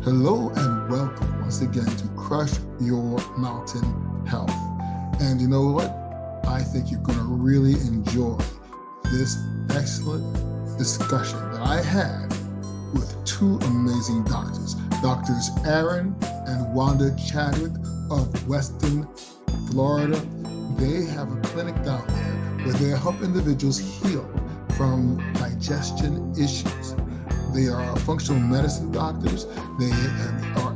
Hello and welcome once again to Crush Your Mountain Health. And you know what? I think you're going to really enjoy this excellent discussion that I had with two amazing doctors, Doctors Aaron and Wanda Chadwick of Western Florida. They have a clinic down there where they help individuals heal from digestion issues. They are functional medicine doctors. They are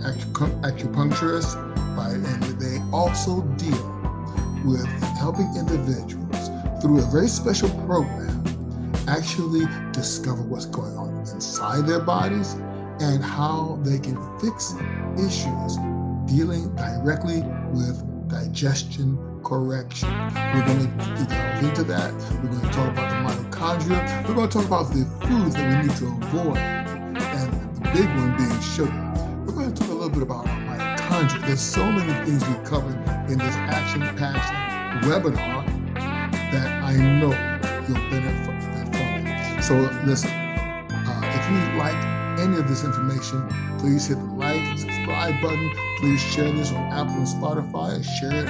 acupuncturists, and they also deal with helping individuals through a very special program actually discover what's going on inside their bodies and how they can fix issues dealing directly with digestion correction. We're going to delve into that. We're going to talk about the mitochondria. We're going to talk about the foods that we need to avoid, and the big one being sugar. We're going to talk a little bit about our mitochondria. There's so many things we covered in this action-packed webinar that I know you'll benefit from it. So listen, if you like any of this information, please hit the like and subscribe button. Please share this on Apple and Spotify. Share it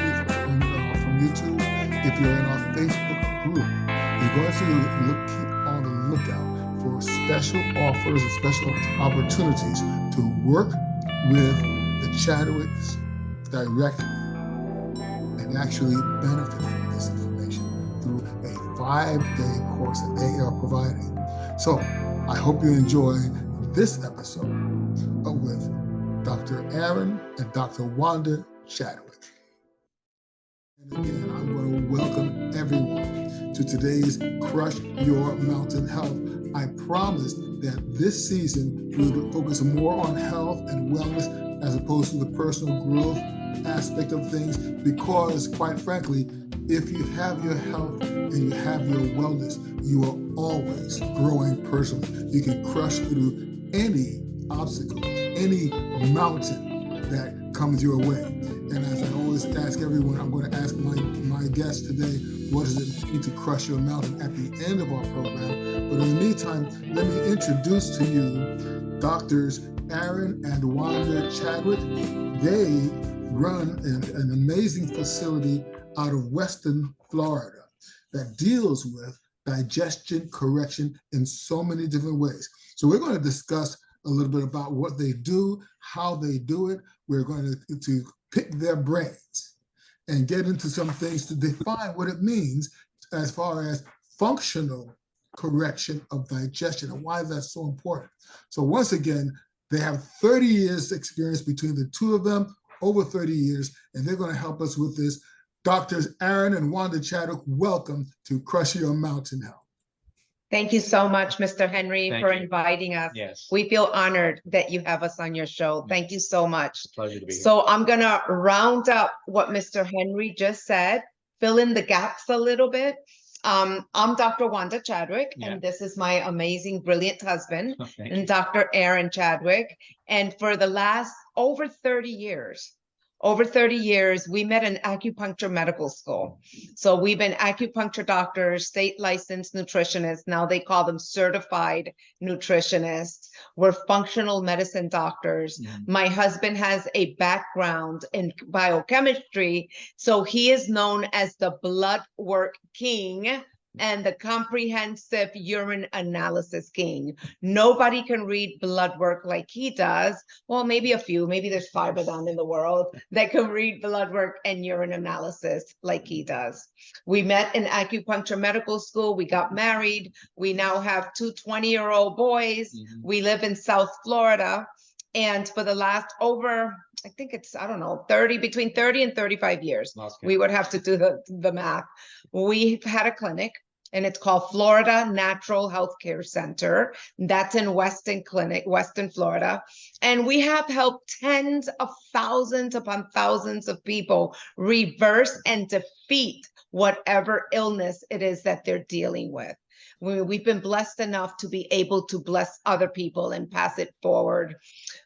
from YouTube. If you're in our Facebook group, you're going to keep on the lookout for special offers and special opportunities to work with the Chadwicks directly and actually benefit from this information through a 5-day course that they are providing. So I hope you enjoy this episode with Dr. Aaron and Dr. Wanda Chadwick. And again, I'm going to welcome everyone to today's Crush Your Mountain Health. I promised that this season we would focus more on health and wellness as opposed to the personal growth aspect of things, because quite frankly, if you have your health and you have your wellness, you are always growing personally. You can crush through any obstacle, any mountain that comes your way. And as I always ask everyone, I'm going to ask my guest today, what does it mean to crush your mountain at the end of our program? But in the meantime, let me introduce to you Doctors Aaron and Wanda Chadwick. They run an amazing facility out of Western Florida that deals with digestion correction in so many different ways. So we're going to discuss a little bit about what they do, how they do it. We're going to pick their brains and get into some things to define what it means as far as functional correction of digestion and why that's so important. So once again, they have 30 years experience between the two of them, over 30 years, and they're going to help us with this. Doctors Aaron and Wanda Chadwick, welcome to Crush Your Mountain Health. Thank you so much, Mr. Henry, for inviting us. Yes. We feel honored that you have us on your show. Thank you so much. It's a pleasure to be here. So I'm going to round up what Mr. Henry just said, fill in the gaps a little bit. I'm Dr. Wanda Chadwick, and this is my amazing, brilliant husband, and Dr. Aaron Chadwick. And for the last over 30 years, we met in acupuncture medical school. So we've been acupuncture doctors, state licensed nutritionists. Now they call them certified nutritionists. We're functional medicine doctors. My husband has a background in biochemistry, so he is known as the blood work king and the comprehensive urine analysis king. Nobody can read blood work like he does. Well, maybe a few, maybe there's 5 of them in the world that can read blood work and urine analysis like he does. We met in acupuncture medical school. We got married. We now have 2 20-year-old boys. We live in South Florida. And for the last over, I think it's, I don't know, between 30 and 35 years, we would have to do the math. We've had a clinic, and it's called Florida Natural Healthcare Center. That's in Western Florida. And we have helped tens of thousands upon thousands of people reverse and defeat whatever illness it is that they're dealing with. We've been blessed enough to be able to bless other people and pass it forward.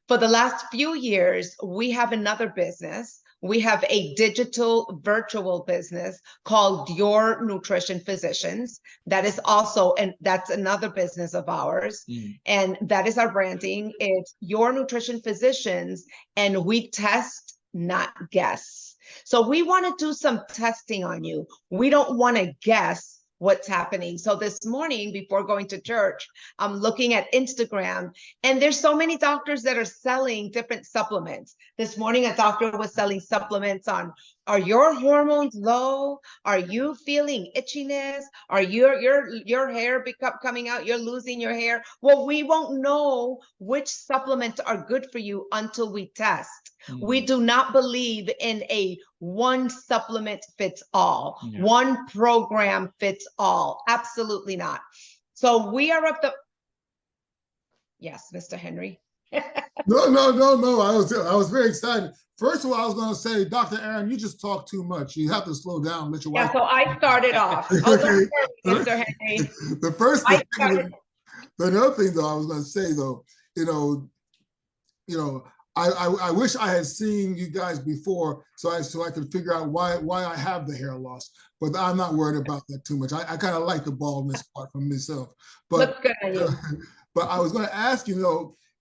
For the last few years, we have another business. We have a digital virtual business called Your Nutrition Physicians. That is also, and that's another business of ours. And that is our branding. It's Your Nutrition Physicians, and we test, not guess. So we want to do some testing on you. We don't want to guess what's happening. So this morning, before going to church, I'm looking at Instagram, and there's so many doctors that are selling different supplements. This morning, a doctor was selling supplements on, are your hormones low? Are you feeling itchiness? Are your hair coming out? You're losing your hair? Well, we won't know which supplements are good for you until we test. We do not believe in a one supplement fits all, one program fits all. Absolutely not. So we are up the. Yes, Mr. Henry. No. I was very excited. First of all, I was going to say, Dr. Aaron, you just talk too much. You have to slow down. Let your wife. So I started off. Okay. Mr. Henry. The first thing, the other thing, though, I was going to say, though, I wish I had seen you guys before, so I could figure out why I have the hair loss. But I'm not worried about that too much. I kind of like the baldness part from myself. But looks good on you. But I was going to ask,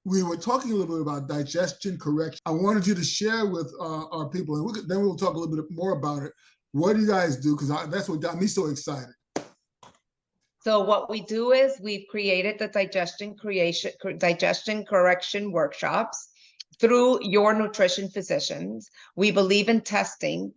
we were talking a little bit about digestion correction. I wanted you to share with our people, and then we'll talk a little bit more about it. What do you guys do? Because that's what got me so excited. So what we do is we've created the digestion correction workshops through Your Nutrition Physicians. We believe in testing,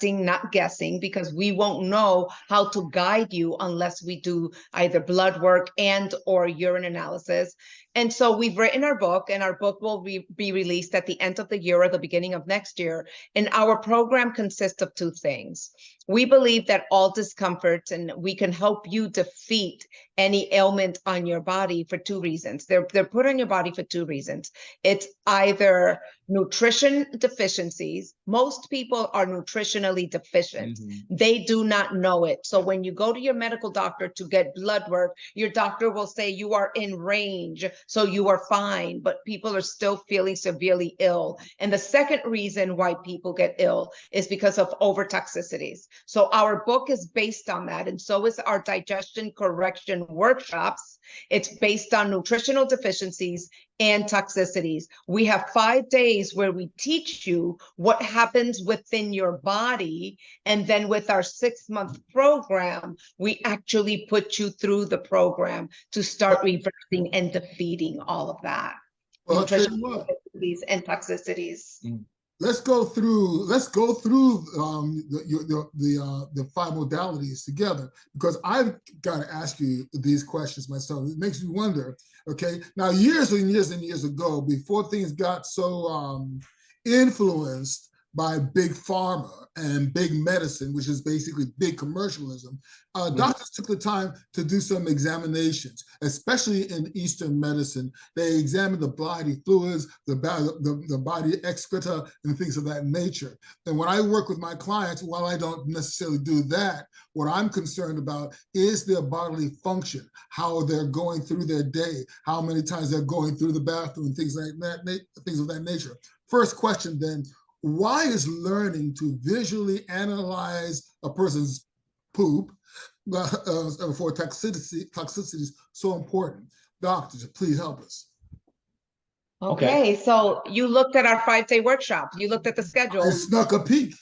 not guessing, because we won't know how to guide you unless we do either blood work and or urine analysis. And so we've written our book, and our book will be released at the end of the year or the beginning of next year. And our program consists of two things. We believe that all discomfort, and we can help you defeat any ailment on your body for two reasons. They're put on your body for two reasons. It's either nutrition deficiencies. Most people are nutritionally deficient. They do not know it. So when you go to your medical doctor to get blood work, your doctor will say you are in range, so you are fine, but people are still feeling severely ill. And the second reason why people get ill is because of overtoxicities. So our book is based on that, and so is our digestion correction workshops. It's based on nutritional deficiencies and toxicities. We have 5 days where we teach you what happens within your body, and then with our 6-month program, we actually put you through the program to start reversing and defeating all of that. Well, nutritional deficiencies and toxicities. Let's go through the 5 modalities together, because I've got to ask you these questions myself. It makes me wonder. Okay, now years and years and years ago, before things got so influenced by big pharma and big medicine, which is basically big commercialism, doctors took the time to do some examinations, especially in Eastern medicine. They examined the body fluids, the body excreta, and things of that nature. And when I work with my clients, while I don't necessarily do that, what I'm concerned about is their bodily function, how they're going through their day, how many times they're going through the bathroom, things like that, things of that nature. First question then, why is learning to visually analyze a person's poop for toxicities so important? Doctors, please help us. Okay, so you looked at our 5-day workshop. You looked at the schedule. I snuck a peek.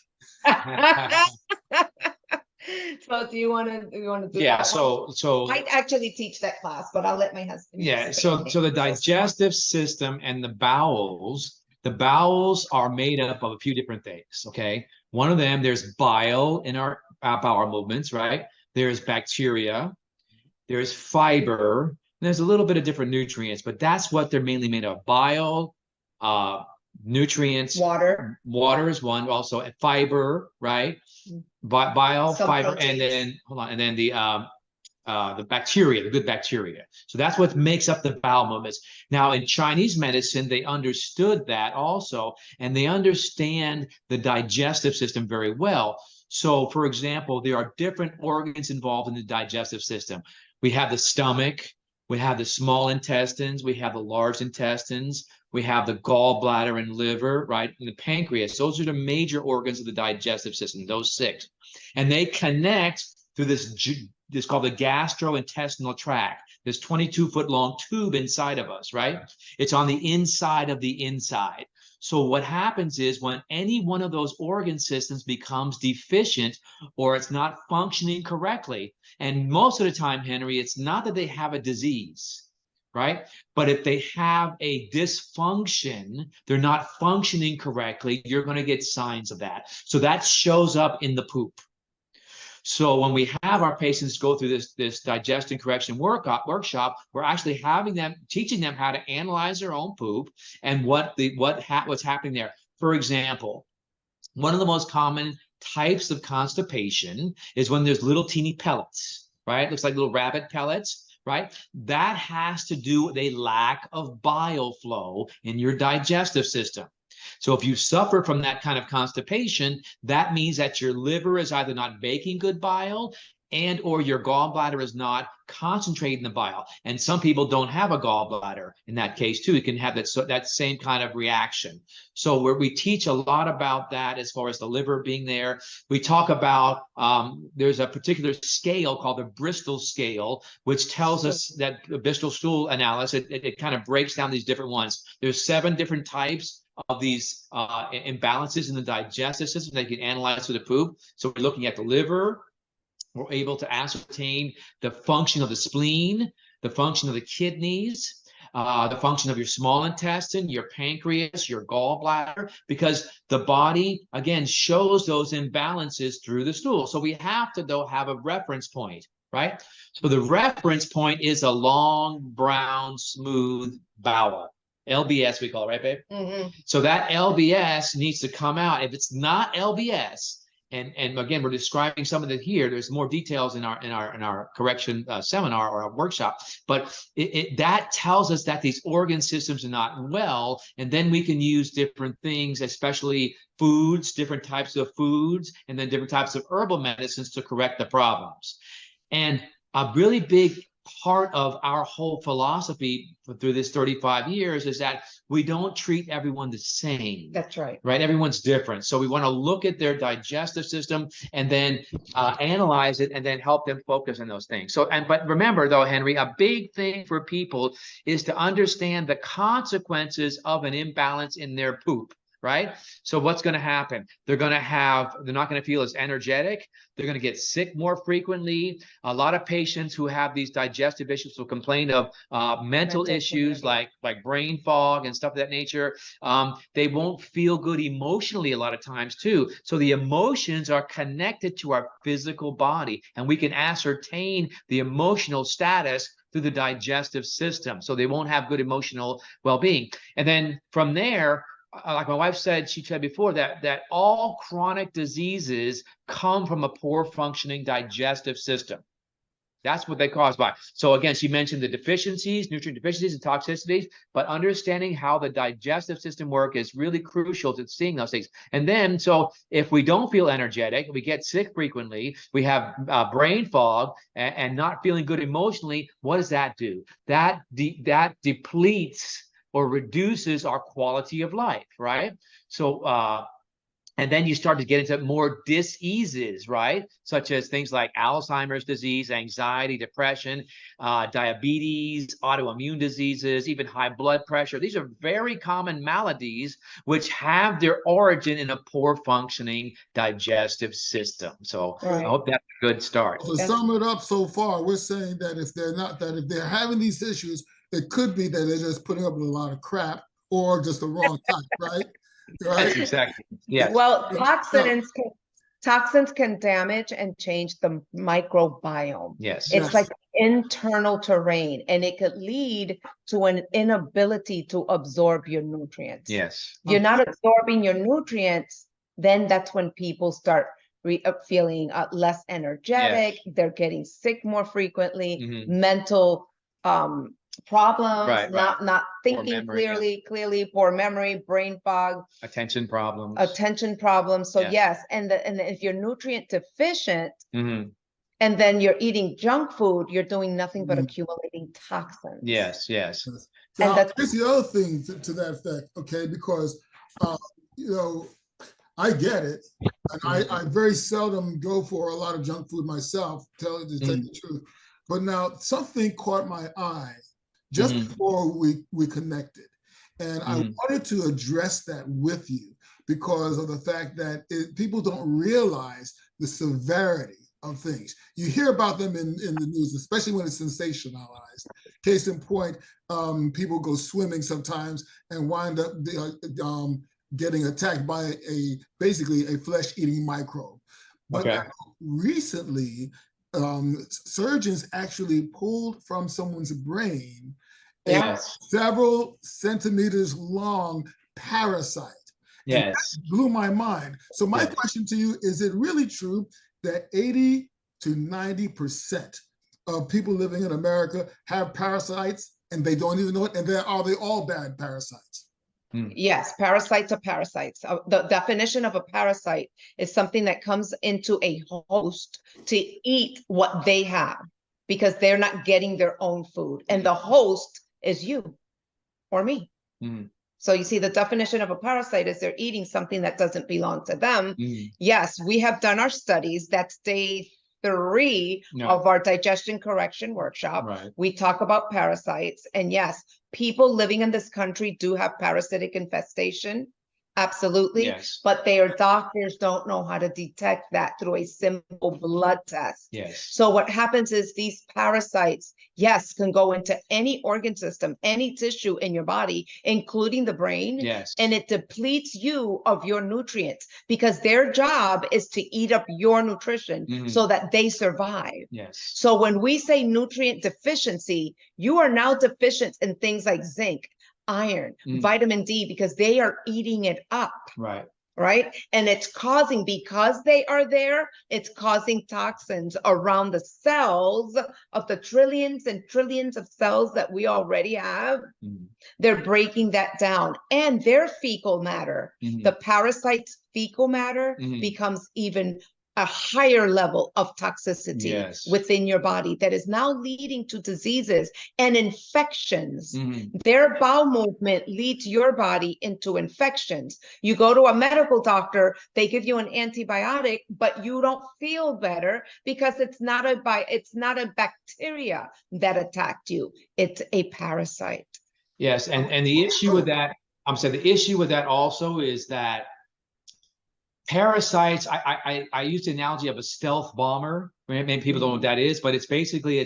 So do you want to do Yeah, that so I actually teach that class, but I'll let my husband. yeah, so the digestive system and the bowels are made up of a few different things. Okay, one of them, there's bile in our bowel movements, right? There's bacteria, there's fiber, and there's a little bit of different nutrients, but that's what they're mainly made of. Bile, nutrients, water is one, also fiber, right? Bile, fiber, and then the bacteria, the good bacteria. So that's what makes up the bowel movements. Now in Chinese medicine, they understood that also, and they understand the digestive system very well. So for example, there are different organs involved in the digestive system. We have the stomach, We have the small intestines, we have the large intestines, we have the gallbladder and liver, right? And the pancreas. Those are the major organs of the digestive system, those 6. And they connect through this called the gastrointestinal tract, this 22-foot long tube inside of us, right? It's on the inside of the inside. So what happens is when any one of those organ systems becomes deficient or it's not functioning correctly, and most of the time, Henry, it's not that they have a disease, right? But if they have a dysfunction, they're not functioning correctly, you're going to get signs of that. So that shows up in the poop. So when we have our patients go through this digestion correction workshop, we're actually teaching them how to analyze their own poop and what's happening there. For example, one of the most common types of constipation is when there's little teeny pellets, right? Looks like little rabbit pellets, right? That has to do with a lack of bile flow in your digestive system. So if you suffer from that kind of constipation, that means that your liver is either not making good bile and or your gallbladder is not concentrating the bile. And some people don't have a gallbladder in that case too. It can have that same kind of reaction. So we teach a lot about that as far as the liver being there. We talk about, there's a particular scale called the Bristol scale, which tells us that the Bristol stool analysis, it kind of breaks down these different ones. There's 7 different types of these imbalances in the digestive system that you can analyze through the poop. So we're looking at the liver. We're able to ascertain the function of the spleen, the function of the kidneys, the function of your small intestine, your pancreas, your gallbladder, because the body, again, shows those imbalances through the stool. So we have to, though, have a reference point, right? So the reference point is a long, brown, smooth bowel. LBS, we call it, right, babe? Mm-hmm. So that LBS needs to come out. If it's not LBS, and again, we're describing some of it here. There's more details in our correction seminar or our workshop, but that tells us that these organ systems are not well, and then we can use different things, especially foods, different types of foods, and then different types of herbal medicines to correct the problems. And a really big part of our whole philosophy through this 35 years is that we don't treat everyone the same. That's right. Right? Everyone's different. So we want to look at their digestive system and then analyze it and then help them focus on those things. But remember though, Henry, a big thing for people is to understand the consequences of an imbalance in their poop. Right? So what's going to happen? They're not going to feel as energetic. They're going to get sick more frequently. A lot of patients who have these digestive issues will complain of mental issues like brain fog and stuff of that nature. They won't feel good emotionally a lot of times too. So the emotions are connected to our physical body, and we can ascertain the emotional status through the digestive system. So they won't have good emotional well-being. And then from there, like my wife said, she said before that all chronic diseases come from a poor functioning digestive system. That's what they caused by. So again, she mentioned the deficiencies, nutrient deficiencies and toxicities, but understanding how the digestive system works is really crucial to seeing those things. And then, so if we don't feel energetic, we get sick frequently, we have brain fog and not feeling good emotionally, what does that do? That depletes or reduces our quality of life, right? So, and then you start to get into more diseases, right? Such as things like Alzheimer's disease, anxiety, depression, diabetes, autoimmune diseases, even high blood pressure. These are very common maladies which have their origin in a poor functioning digestive system. So right. I hope that's a good start. To sum it up so far, we're saying that if they're having these issues, it could be that they're just putting up with a lot of crap or just the wrong type, right? Right? That's exactly. Yes. Well, toxins can damage and change the microbiome. Yes. It's like internal terrain, and it could lead to an inability to absorb your nutrients. Yes. You're not absorbing your nutrients, then that's when people start feeling less energetic. Yes. They're getting sick more frequently, mental problems, not thinking clearly, poor memory, brain fog, attention problems. So yes, and if you're nutrient deficient, and and then you're eating junk food, you're doing nothing but accumulating toxins. Yes, yes. Now, And that's here's the other thing to that effect, okay? Because, you know, I get it. And I very seldom go for a lot of junk food myself, to tell you the truth. But now something caught my eye just before we connected. And I wanted to address that with you because of the fact that people don't realize the severity of things. You hear about them in the news, especially when it's sensationalized. Case in point, people go swimming sometimes and wind up getting attacked by basically a flesh-eating microbe. But recently, surgeons actually pulled from someone's brain a several centimeters long parasite. And that blew my mind. So my question to you, is it really true that 80 to 90% of people living in America have parasites and they don't even know it? And are they all bad parasites? Yes, parasites are parasites. The definition of a parasite is something that comes into a host to eat what they have because they're not getting their own food. And the host is you or me. So you see, the definition of a parasite is they're eating something that doesn't belong to them. Yes, we have done our studies. That's day 3 of our digestion correction workshop. We talk about parasites. And yes, people living in this country do have parasitic infestation. Absolutely. Yes. But their doctors don't know how to detect that through a simple blood test. Yes. So what happens is these parasites, yes, can go into any organ system, any tissue in your body, including the brain. Yes. And it depletes you of your nutrients because their job is to eat up your nutrition so that they survive. Yes. So when we say nutrient deficiency, you are now deficient in things like zinc, iron, vitamin D, because they are eating it up. Right. And it's causing, because they are there, it's causing toxins around the cells of the trillions and trillions of cells that we already have. They're breaking that down, and their fecal matter, the parasite's fecal matter becomes even a higher level of toxicity within your body that is now leading to diseases and infections. Their bowel movement leads your body into infections. You go to a medical doctor, they give you an antibiotic, but you don't feel better because it's not a bacteria that attacked you. It's a parasite. Yes, and the issue with that, the issue with that also is that parasites, I use the analogy of a stealth bomber. Maybe people don't know what that is, but it's basically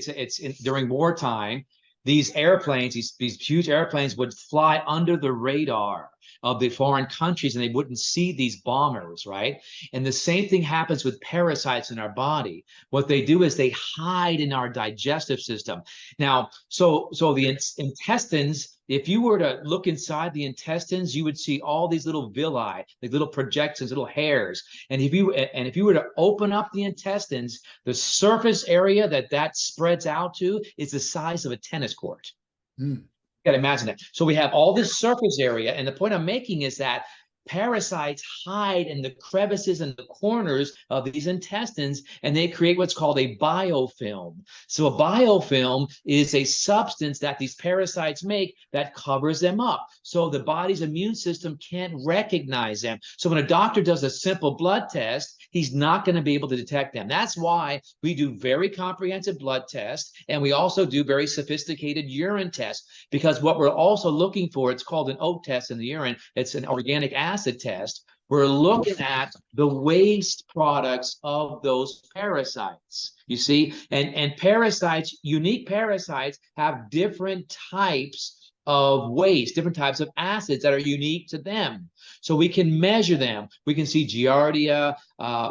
during wartime, these airplanes, these huge airplanes would fly under the radar of the foreign countries and they wouldn't see these bombers, right? And the same thing happens with parasites in our body. What they do is they hide in our digestive system. Now, so the intestines, if you were to look inside the intestines, you would see all these little villi, like little projections, little hairs. And if you were to open up the intestines, the surface area that spreads out to is the size of a tennis court. You gotta imagine that. So we have all this surface area, and the point I'm making is that parasites hide in the crevices and the corners of these intestines, and they create what's called a biofilm. So a biofilm is a substance that these parasites make that covers them up. So the body's immune system can't recognize them. So when a doctor does a simple blood test, he's not going to be able to detect them. That's why we do very comprehensive blood tests, and we also do very sophisticated urine tests, because what we're also looking for, it's called an O test in the urine. It's an organic acid test. We're looking at the waste products of those parasites, you see, and parasites, unique parasites, have different types of waste, different types of acids that are unique to them. So we can measure them. We can see Giardia,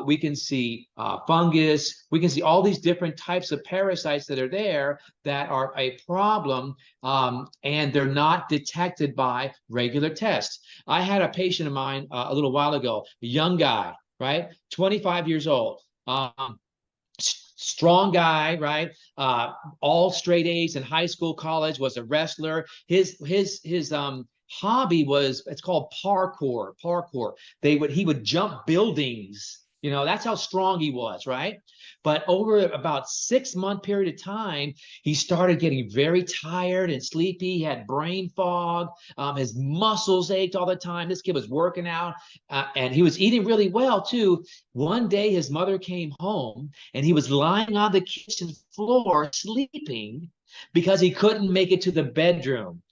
we can see fungus, we can see all these different types of parasites that are there that are a problem, and they're not detected by regular tests. I had a patient of mine a little while ago, a young guy, right? 25 years old. Strong guy, right? All straight A's in high school, college, was a wrestler. His hobby was, it's called parkour. He would jump buildings, You know, that's how strong he was, right? But over about 6-month period of time, he started getting very tired and sleepy. He had brain fog. His muscles ached all the time. This kid was working out, and he was eating really well too. One day, his mother came home, and he was lying on the kitchen floor sleeping because he couldn't make it to the bedroom.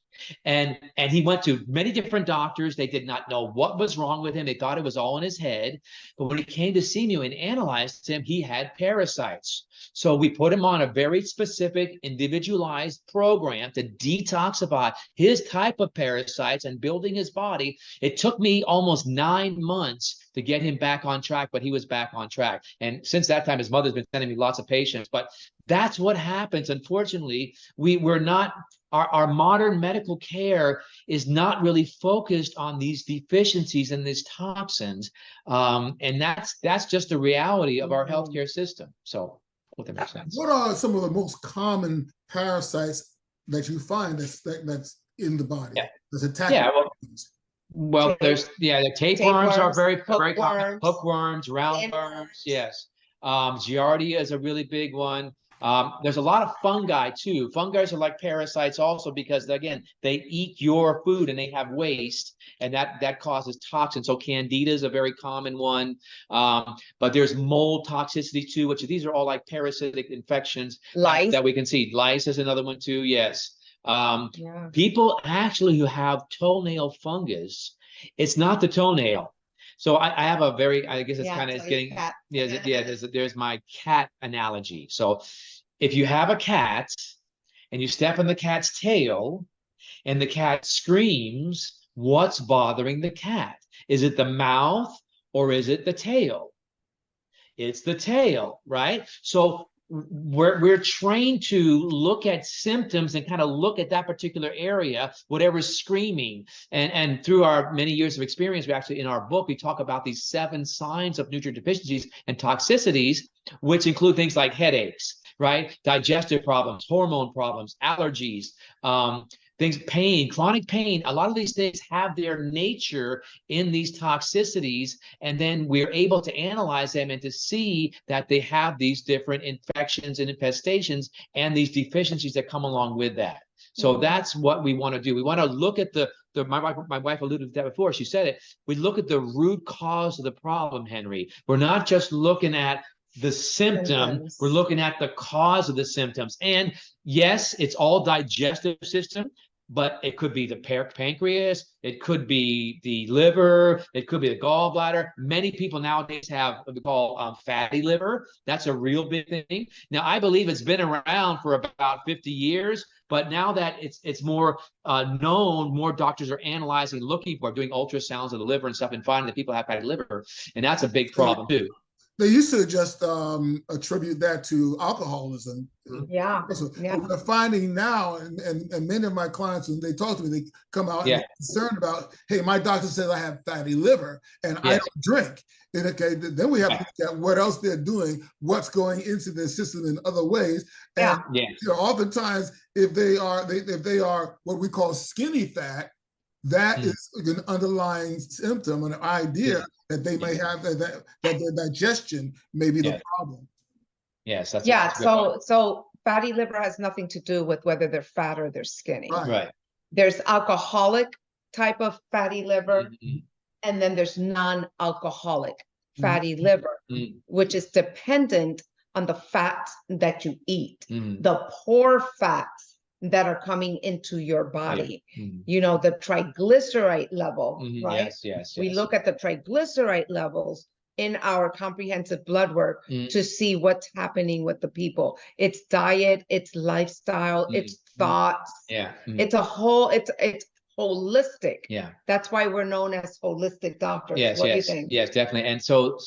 And he went to many different doctors. They did not know what was wrong with him. They thought it was all in his head. But when he came to see me and analyzed him, he had parasites. So we put him on a very specific, individualized program to detoxify his type of parasites and building his body. It took me almost 9 months to get him back on track, but he was back on track. And since that time, his mother's been sending me lots of patients. But that's what happens. Unfortunately, we're not. Our modern medical care is not really focused on these deficiencies and these toxins. And that's just the reality of our healthcare system. So hope that makes sense. What are some of the most common parasites that you find that's in the body? Yeah. That's attacking? Yeah, well, there's the tapeworms are very common. Hookworms, roundworms, yes. Giardia is a really big one. There's a lot of fungi too. Fungi are like parasites also because, again, they eat your food and they have waste, and that causes toxins. So Candida is a very common one. But there's mold toxicity too, which these are all like parasitic infections that we can see. Lice is another one too, yes. People actually who have toenail fungus, it's not the toenail. So I have a very, I guess it's kind of getting, there's my cat analogy. So if you have a cat and you step on the cat's tail and the cat screams, what's bothering the cat? Is it the mouth or is it the tail? It's the tail, right? So we're trained to look at symptoms and kind of look at that particular area, whatever's screaming. And through our many years of experience, we actually, in our book, we talk about these 7 signs of nutrient deficiencies and toxicities, which include things like headaches, right? Digestive problems, hormone problems, allergies, things, pain, chronic pain. A lot of these things have their nature in these toxicities, and then we're able to analyze them and to see that they have these different infections and infestations and these deficiencies that come along with that. So that's what we want to do. We want to look at my wife alluded to that before. She said it. We look at the root cause of the problem, Henry. We're not just looking at the symptom, we're looking at the cause of the symptoms. And yes, it's all digestive system, but it could be the pancreas, it could be the liver, it could be the gallbladder. Many people nowadays have what we call fatty liver. That's a real big thing. Now, I believe it's been around for about 50 years, but now that it's more known, more doctors are analyzing, looking for, doing ultrasounds of the liver and stuff, and finding that people have fatty liver, and that's a big problem too. They used to just attribute that to alcoholism. So we're finding now, and many of my clients, when they talk to me, they come out and they're concerned about, hey, my doctor says I have fatty liver and I don't drink. And okay, then we have to look at what else they're doing, what's going into their system in other ways. And you know, oftentimes, if they are what we call skinny fat, that is an underlying symptom, an idea that they may have that their digestion may be the problem. Yes, that's so fatty liver has nothing to do with whether they're fat or they're skinny. Right. There's alcoholic type of fatty liver, and then there's non-alcoholic fatty liver, which is dependent on the fats that you eat, the poor fats that are coming into your body. You know, the triglyceride level, right? Yes. We look at the triglyceride levels in our comprehensive blood work to see what's happening with the people. It's diet, it's lifestyle, it's thoughts. It's a whole, it's holistic. That's why we're known as holistic doctors. What do you think? Yes, definitely. And so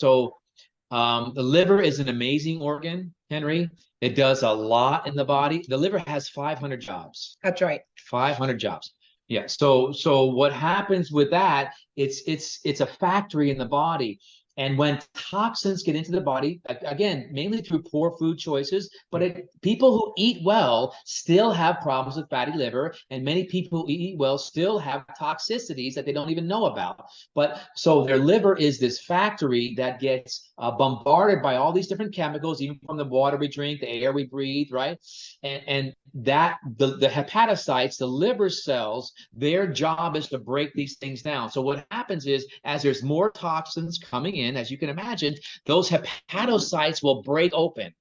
the liver is an amazing organ, Henry. It does a lot in the body. The liver has 500 jobs. That's right. 500 jobs. Yeah. So what happens with that? It's a factory in the body. And when toxins get into the body, again, mainly through poor food choices, but people who eat well still have problems with fatty liver, and many people who eat well still have toxicities that they don't even know about. But so their liver is this factory that gets bombarded by all these different chemicals, even from the water we drink, the air we breathe, right? And that the hepatocytes, the liver cells, their job is to break these things down. So what happens is, as there's more toxins coming in, as you can imagine, those hepatocytes will break open.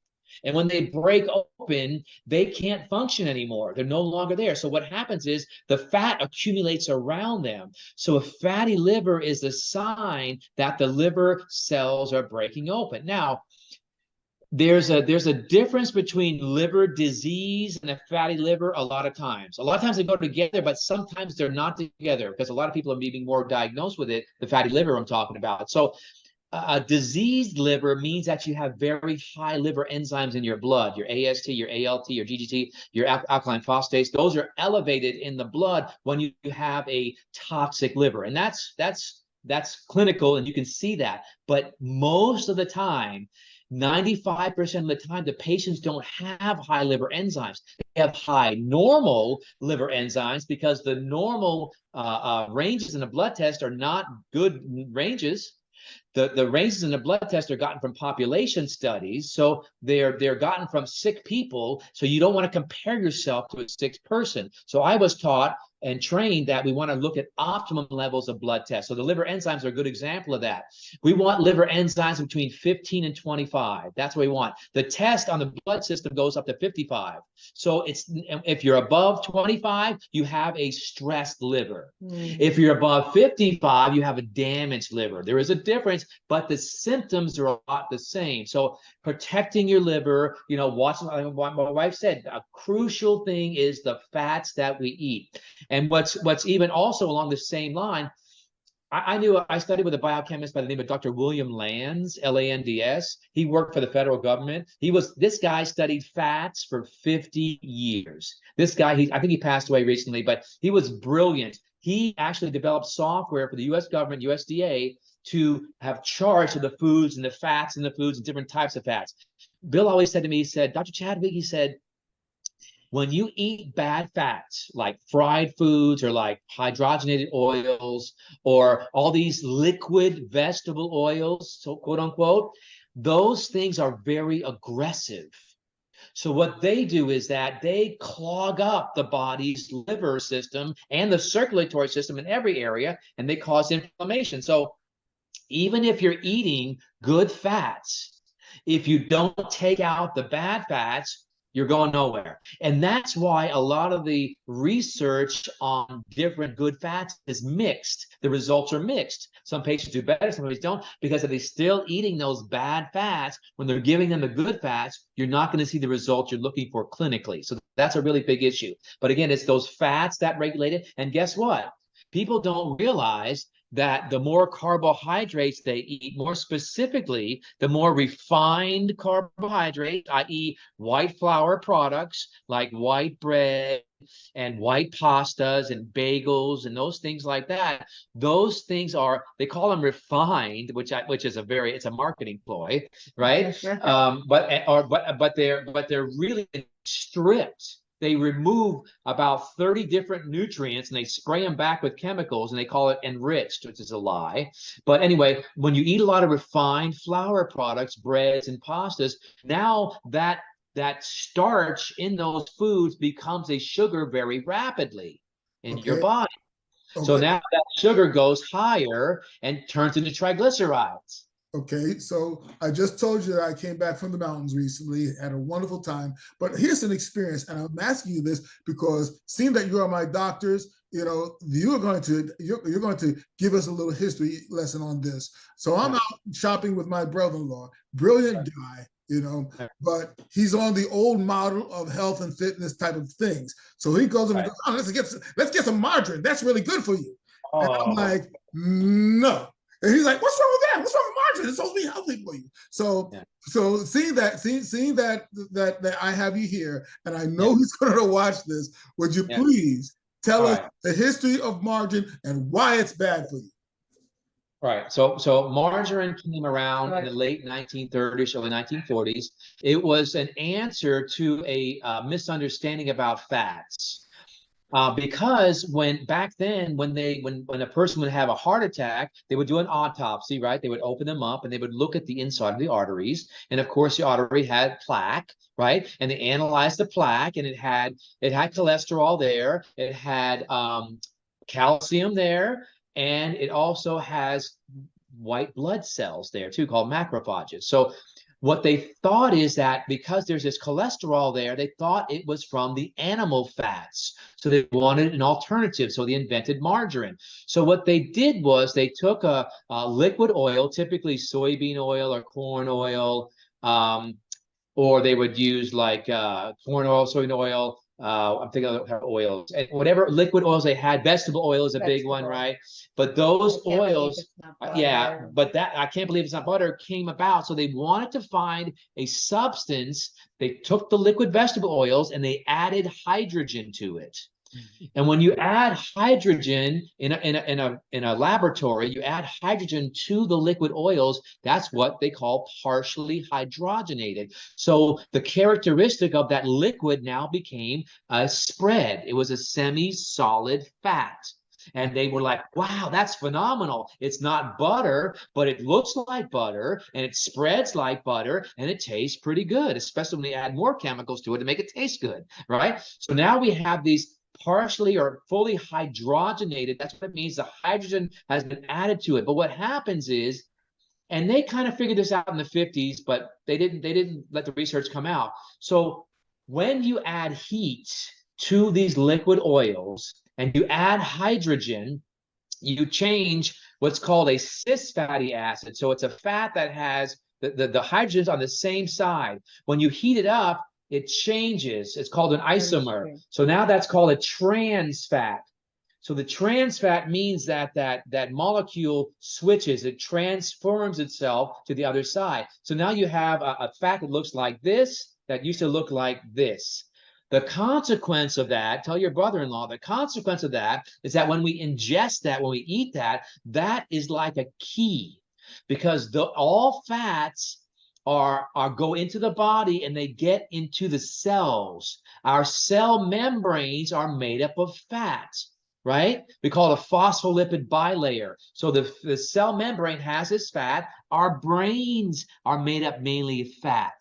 And when they break open, they can't function anymore. They're no longer there. So what happens is the fat accumulates around them. So a fatty liver is a sign that the liver cells are breaking open. Now, there's a difference between liver disease and a fatty liver a lot of times. A lot of times they go together, but sometimes they're not together because a lot of people are being more diagnosed with it, the fatty liver I'm talking about. So a diseased liver means that you have very high liver enzymes in your blood, your AST, your ALT, your GGT, your alkaline phosphatase. Those are elevated in the blood when you have a toxic liver. And that's clinical, and you can see that. But most of the time, 95% of the time, the patients don't have high liver enzymes. They have high normal liver enzymes because the normal ranges in the blood test are not good ranges. The ranges in the blood test are gotten from population studies, so they're gotten from sick people. So you don't want to compare yourself to a sick person. So I was taught and trained that we want to look at optimum levels of blood tests. So the liver enzymes are a good example of that. We want liver enzymes between 15 and 25. That's what we want. The test on the blood system goes up to 55. So if you're above 25, you have a stressed liver. If you're above 55, you have a damaged liver. There is a difference, but the symptoms are a lot the same. So protecting your liver, watching, like what my wife said, a crucial thing is the fats that we eat. And what's even also along the same line, I studied with a biochemist by the name of Dr. William Lands, Lands. He worked for the federal government. This guy studied fats for 50 years. This guy, I think he passed away recently, but he was brilliant. He actually developed software for the U.S. government, USDA, to have charge of the foods and the fats in the foods and different types of fats. Bill always said to me, he said, Dr. Chadwick, he said, when you eat bad fats like fried foods or like hydrogenated oils or all these liquid vegetable oils, so quote unquote, those things are very aggressive. So what they do is that they clog up the body's liver system and the circulatory system in every area, and they cause inflammation. So even if you're eating good fats, if you don't take out the bad fats, you're going nowhere. And that's why a lot of the research on different good fats is mixed. The results are mixed. Some patients do better, some patients don't, because if they're still eating those bad fats, when they're giving them the good fats, you're not going to see the results you're looking for clinically. So that's a really big issue. But again, it's those fats that regulate it. And guess what? People don't realize that the more carbohydrates they eat, more specifically, the more refined carbohydrates, i.e. white flour products like white bread and white pastas and bagels and those things like that, those things they call them refined, which is it's a marketing ploy, right? But they're really stripped. They remove about 30 different nutrients and they spray them back with chemicals and they call it enriched, which is a lie. But anyway, when you eat a lot of refined flour products, breads and pastas, now that starch in those foods becomes a sugar very rapidly in your body. Okay. So now that sugar goes higher and turns into triglycerides. Okay, so I just told you that I came back from the mountains recently, had a wonderful time, but here's an experience, and I'm asking you this because seeing that you are my doctors, you're going to give us a little history lesson on this. So I'm out shopping with my brother-in-law, brilliant guy, but he's on the old model of health and fitness type of things. So he goes and goes, let's get some margarine. That's really good for you. And I'm like, no. And he's like, what's wrong with that? What's wrong with margarine? It's supposed to be healthy for you. So seeing that I have you here, and I know he's going to watch this, would you please tell us the history of margarine and why it's bad for you? Right. So margarine came around in the late 1930s, early 1940s. It was an answer to a misunderstanding about fats. Because back then when a person would have a heart attack, they would do an autopsy, right? They would open them up and they would look at the inside of the arteries, and of course the artery had plaque, right? And they analyzed the plaque, and it had cholesterol there, it had calcium there, and it also has white blood cells there too, called macrophages. So what they thought is that because there's this cholesterol there, they thought it was from the animal fats. So they wanted an alternative. So they invented margarine. So what they did was they took a liquid oil, typically soybean oil or corn oil, or they would use like corn oil, soybean oil. I'm thinking of oils, and whatever liquid oils they had. Vegetable oil is a big one, right? But those oils, yeah, but that I can't believe it's not butter, came about. So they wanted to find a substance. They took the liquid vegetable oils and they added hydrogen to it. And when you add hydrogen in a laboratory, you add hydrogen to the liquid oils, that's what they call partially hydrogenated. So the characteristic of that liquid now became a spread. It was a semi-solid fat. And they were like, wow, that's phenomenal. It's not butter, but it looks like butter, and it spreads like butter, and it tastes pretty good, especially when they add more chemicals to it to make it taste good, right? So now we have these partially or fully hydrogenated. That's what it means. The hydrogen has been added to it. But what happens is, and they kind of figured this out in the 50s, but they didn't let the research come out. So when you add heat to these liquid oils and you add hydrogen, you change what's called a cis fatty acid. So it's a fat that has the hydrogens on the same side. When you heat it up, it changes. It's called an isomer. So now that's called a trans fat. So the trans fat means that molecule switches, it transforms itself to the other side. So now you have a fat that looks like this, that used to look like this. The consequence of that, tell your brother-in-law, the consequence of that is that when we ingest that, when we eat that, that is like a key, because all fats go into the body and they get into the cells. Our cell membranes are made up of fats, right? We call it a phospholipid bilayer. So the cell membrane has this fat. Our brains are made up mainly of fat.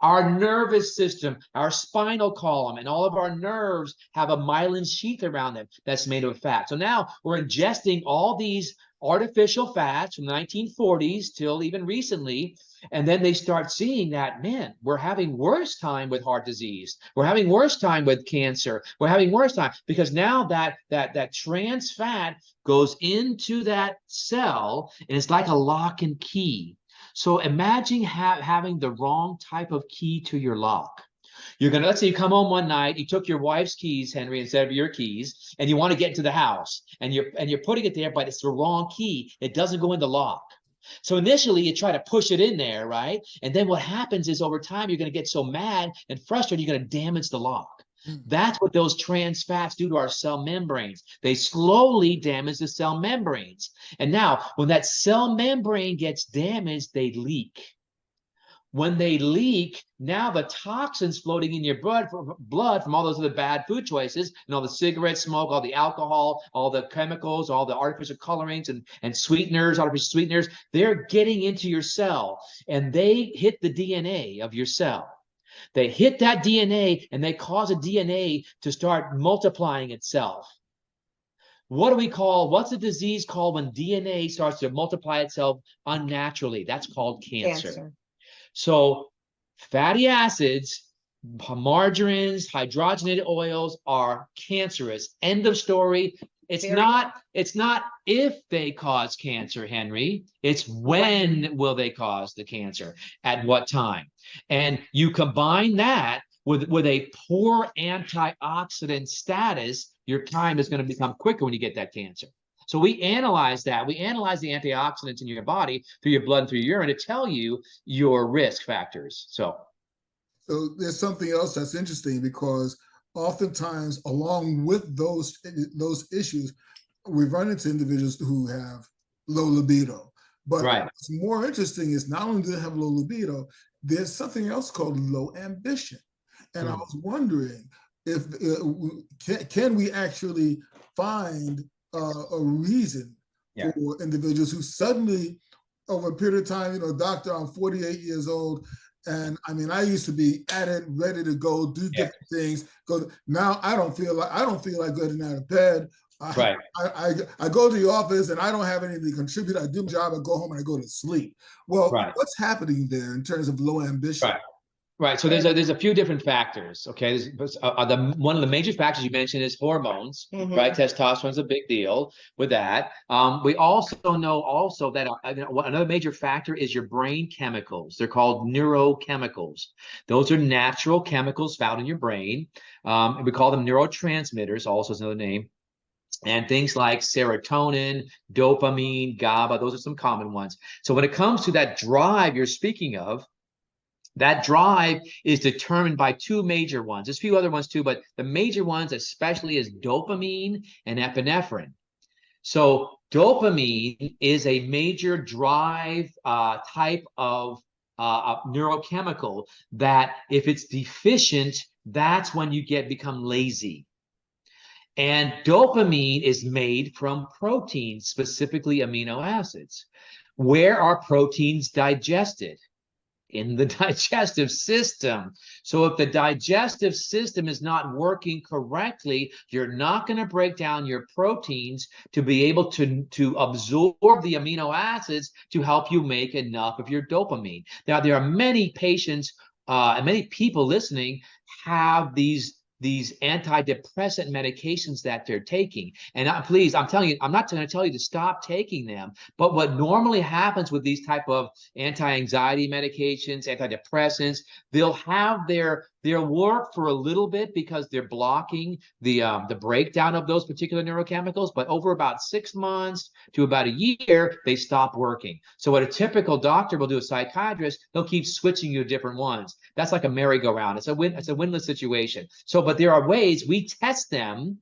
Our nervous system, our spinal column, and all of our nerves have a myelin sheath around them that's made of fat. So now we're ingesting all these artificial fats from the 1940s till even recently, and then they start seeing that, man, we're having worse time with heart disease. We're having worse time with cancer. We're having worse time because now that trans fat goes into that cell, and it's like a lock and key. So imagine having the wrong type of key to your lock. Let's say you come home one night, you took your wife's keys, Henry, instead of your keys, and you want to get into the house, and you're putting it there, but it's the wrong key. It doesn't go in the lock. So initially you try to push it in there, right? And then what happens is over time, you're going to get so mad and frustrated, you're going to damage the lock. That's what those trans fats do to our cell membranes. They slowly damage the cell membranes. And now when that cell membrane gets damaged, they leak. When they leak, now the toxins floating in your blood from all those other bad food choices and all the cigarette smoke, all the alcohol, all the chemicals, all the artificial colorings and sweeteners, artificial sweeteners, they're getting into your cell and they hit the DNA of your cell. They hit that DNA and they cause a DNA to start multiplying itself. What's a disease called when DNA starts to multiply itself unnaturally? That's called cancer. So fatty acids, margarines, hydrogenated oils are cancerous. End of story. It's not if they cause cancer, Henry. It's when will they cause the cancer, at what time. And you combine that with a poor antioxidant status, your time is going to become quicker when you get that cancer. So we analyze that. We analyze the antioxidants in your body through your blood and through your urine to tell you your risk factors. So there's something else that's interesting, because oftentimes along with those issues, we run into individuals who have low libido. But Right. what's more interesting is not only do they have low libido, there's something else called low ambition. And I was wondering if can we actually find a reason for individuals who suddenly, over a period of time, doctor, I'm 48 years old, and I mean, I used to be at it, ready to go, do different things. Now I don't feel like getting out of bed. I go to the office and I don't have anything to contribute. I do my job, I go home and I go to sleep. Well, what's happening there in terms of low ambition? Right. So there's a few different factors. Okay. One of the major factors you mentioned is hormones, right? Testosterone is a big deal with that. We also know that another major factor is your brain chemicals. They're called neurochemicals. Those are natural chemicals found in your brain. And we call them neurotransmitters, also is another name. And things like serotonin, dopamine, GABA, those are some common ones. So when it comes to that drive you're speaking of, that drive is determined by two major ones. There's a few other ones too, but the major ones especially is dopamine and epinephrine. So dopamine is a major drive type of neurochemical that if it's deficient, that's when you become lazy. And dopamine is made from proteins, specifically amino acids. Where are proteins digested? In the digestive system. So if the digestive system is not working correctly, you're not going to break down your proteins to be able to absorb the amino acids to help you make enough of your dopamine. Now, there are many patients and many people listening have these antidepressant medications that they're taking. And please, I'm telling you, I'm not going to tell you to stop taking them, but what normally happens with these type of anti-anxiety medications, antidepressants, they'll have their work for a little bit because they're blocking the breakdown of those particular neurochemicals, but over about 6 months to about a year, they stop working. So what a typical doctor will do, a psychiatrist, they'll keep switching you to different ones. That's like a merry-go-round. It's a win-less situation. So, but there are ways we test them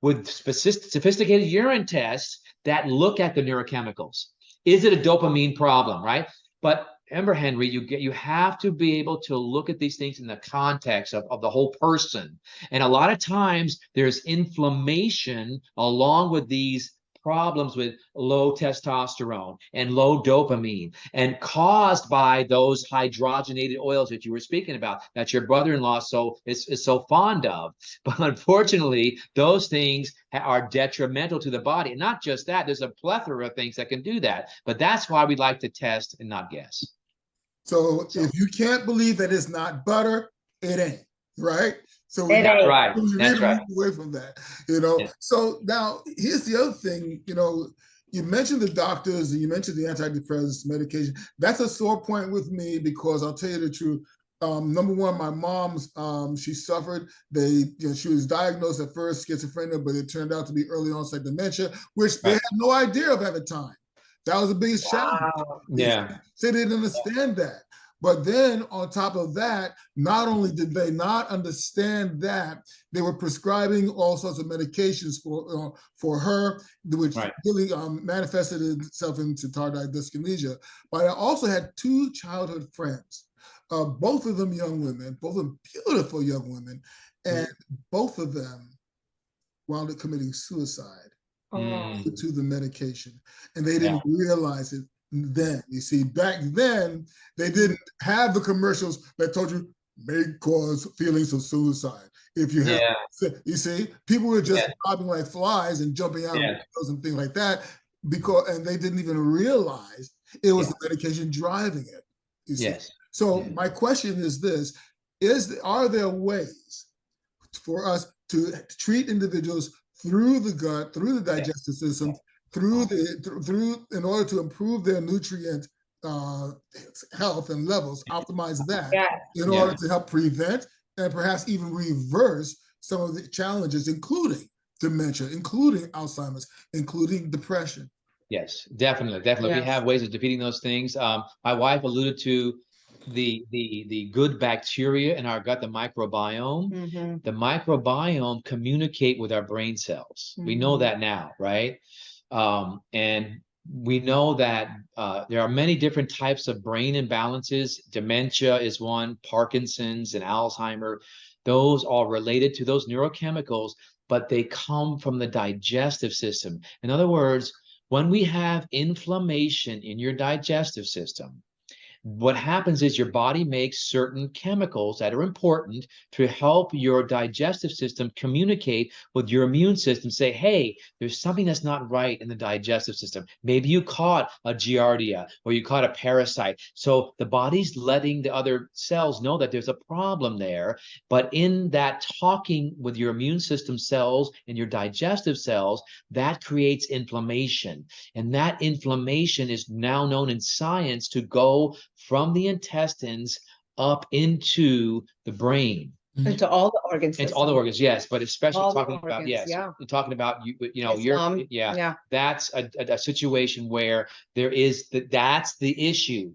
with sophisticated urine tests that look at the neurochemicals. Is it a dopamine problem, right? But remember, Henry, you have to be able to look at these things in the context of the whole person. And a lot of times there's inflammation along with these problems with low testosterone and low dopamine, and caused by those hydrogenated oils that you were speaking about, that your brother-in-law is so fond of. But unfortunately, those things are detrimental to the body. And not just that, there's a plethora of things that can do that. But that's why we like to test and not guess. So if you can't believe that it's not butter, it ain't, right? So that's right. That's right. Away from that, Yeah. So now here's the other thing, you mentioned the doctors and you mentioned the antidepressants medication. That's a sore point with me because I'll tell you the truth. Number one, my mom's, she suffered. She was diagnosed at first schizophrenia, but it turned out to be early onset dementia, which they had no idea of at the time. That was the biggest challenge. Yeah. They didn't understand that. But then on top of that, not only did they not understand that, they were prescribing all sorts of medications for her, which really manifested itself into tardive dyskinesia. But I also had two childhood friends, both of them young women, both of them beautiful young women, and both of them wound up committing suicide to the medication. And they didn't realize it then. You see, back then, they didn't have the commercials that told you may cause feelings of suicide. If you have, you see, people were just popping like flies and jumping out of windows and things like that, and they didn't even realize it was the medication driving it. You see? So my question is this: are there ways for us to treat individuals through the gut, through the digestive system, in order to improve their nutrient health and levels, optimize that in order to help prevent and perhaps even reverse some of the challenges, including dementia, including Alzheimer's, including depression? Yes, definitely. We have ways of defeating those things. My wife alluded to the good bacteria in our gut, the microbiome. The microbiome communicate with our brain cells. We know that now, right? And we know that there are many different types of brain imbalances. Dementia is one, Parkinson's and Alzheimer. Those are related to those neurochemicals, but they come from the digestive system. In other words, when we have inflammation in your digestive system, what happens is your body makes certain chemicals that are important to help your digestive system communicate with your immune system, say, hey, there's something that's not right in the digestive system. Maybe you caught a Giardia or you caught a parasite. So the body's letting the other cells know that there's a problem there. But in that talking with your immune system cells and your digestive cells, that creates inflammation. And that inflammation is now known in science to go from the intestines up into the brain. Into all the organs. Into all the organs, yes, but especially All the talking about, organs, yes, yeah. talking about, you know, Yeah. that's a situation where there is, that's the issue.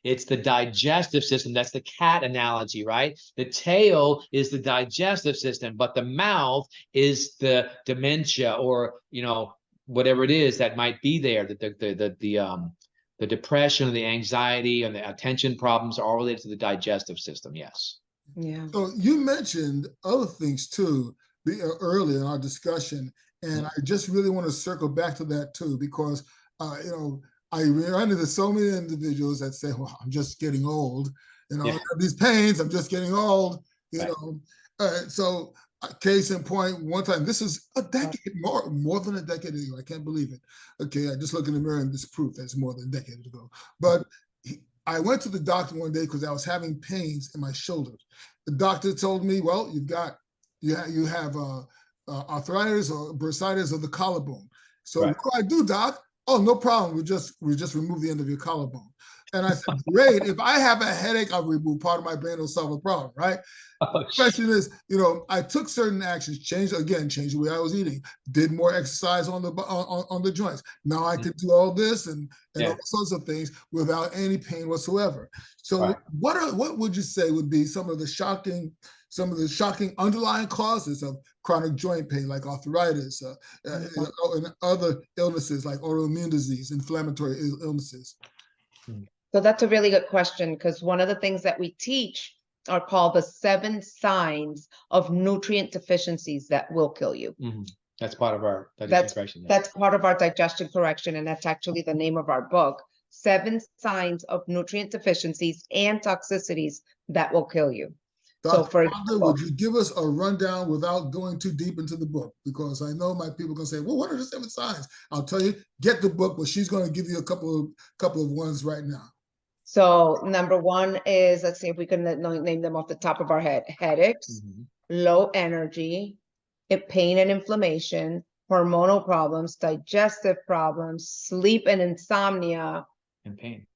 It's the digestive system. That's the cat analogy, right? The tail is the digestive system, but the mouth is the dementia, or, you know, whatever it is that might be there. The depression, the anxiety, and the attention problems are all related to the digestive system. Yes. Yeah. So you mentioned other things too earlier in our discussion, and I just really want to circle back to that too, because you know, I run into so many individuals that say, "Well, I'm just getting old. You know, I have these pains. I'm just getting old." You know, so case in point, one time, this is a decade, more than a decade ago. I can't believe it. Okay, I just look in the mirror and this proof that's more than a decade ago. But I went to the doctor one day because I was having pains in my shoulders. The doctor told me, "Well, you have arthritis or bursitis of the collarbone." So what do I do, doc? "Oh, no problem. We just remove the end of your collarbone." And I said, "Great. If I have a headache, I'll remove part of my brain. It'll solve the problem, right?" The question is, you know, I took certain actions, changed the way I was eating, did more exercise on the joints. Now I could do all this and all sorts of things without any pain whatsoever. So what would you say would be some of the shocking underlying causes of chronic joint pain, like arthritis and other illnesses like autoimmune disease, inflammatory illnesses? So that's a really good question, because one of the things that we teach are called the 7 signs of nutrient deficiencies that will kill you. That's part of our digestion correction. That's part of our digestion correction, and that's actually the name of our book. 7 signs of nutrient deficiencies and toxicities that will kill you. Dr. So for example, would you give us a rundown without going too deep into the book? Because I know my people are going to say, "Well, what are the 7 signs?" I'll tell you, get the book, but she's going to give you a couple of ones right now. So number 1 is, let's see if we can name them off the top of our head: headaches, low energy, pain and inflammation, hormonal problems, digestive problems, sleep and insomnia, and pain.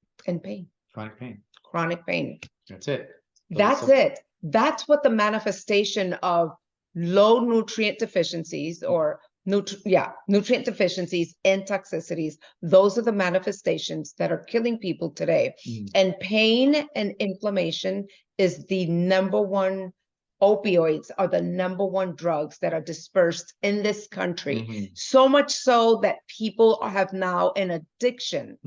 Chronic pain. Chronic pain. That's it. That's it. That's what the manifestation of low nutrient deficiencies or nutrient deficiencies and toxicities. Those are the manifestations that are killing people today. And pain and inflammation is the number one. Opioids are the number one drugs that are dispersed in this country. So much so that people have now an addiction,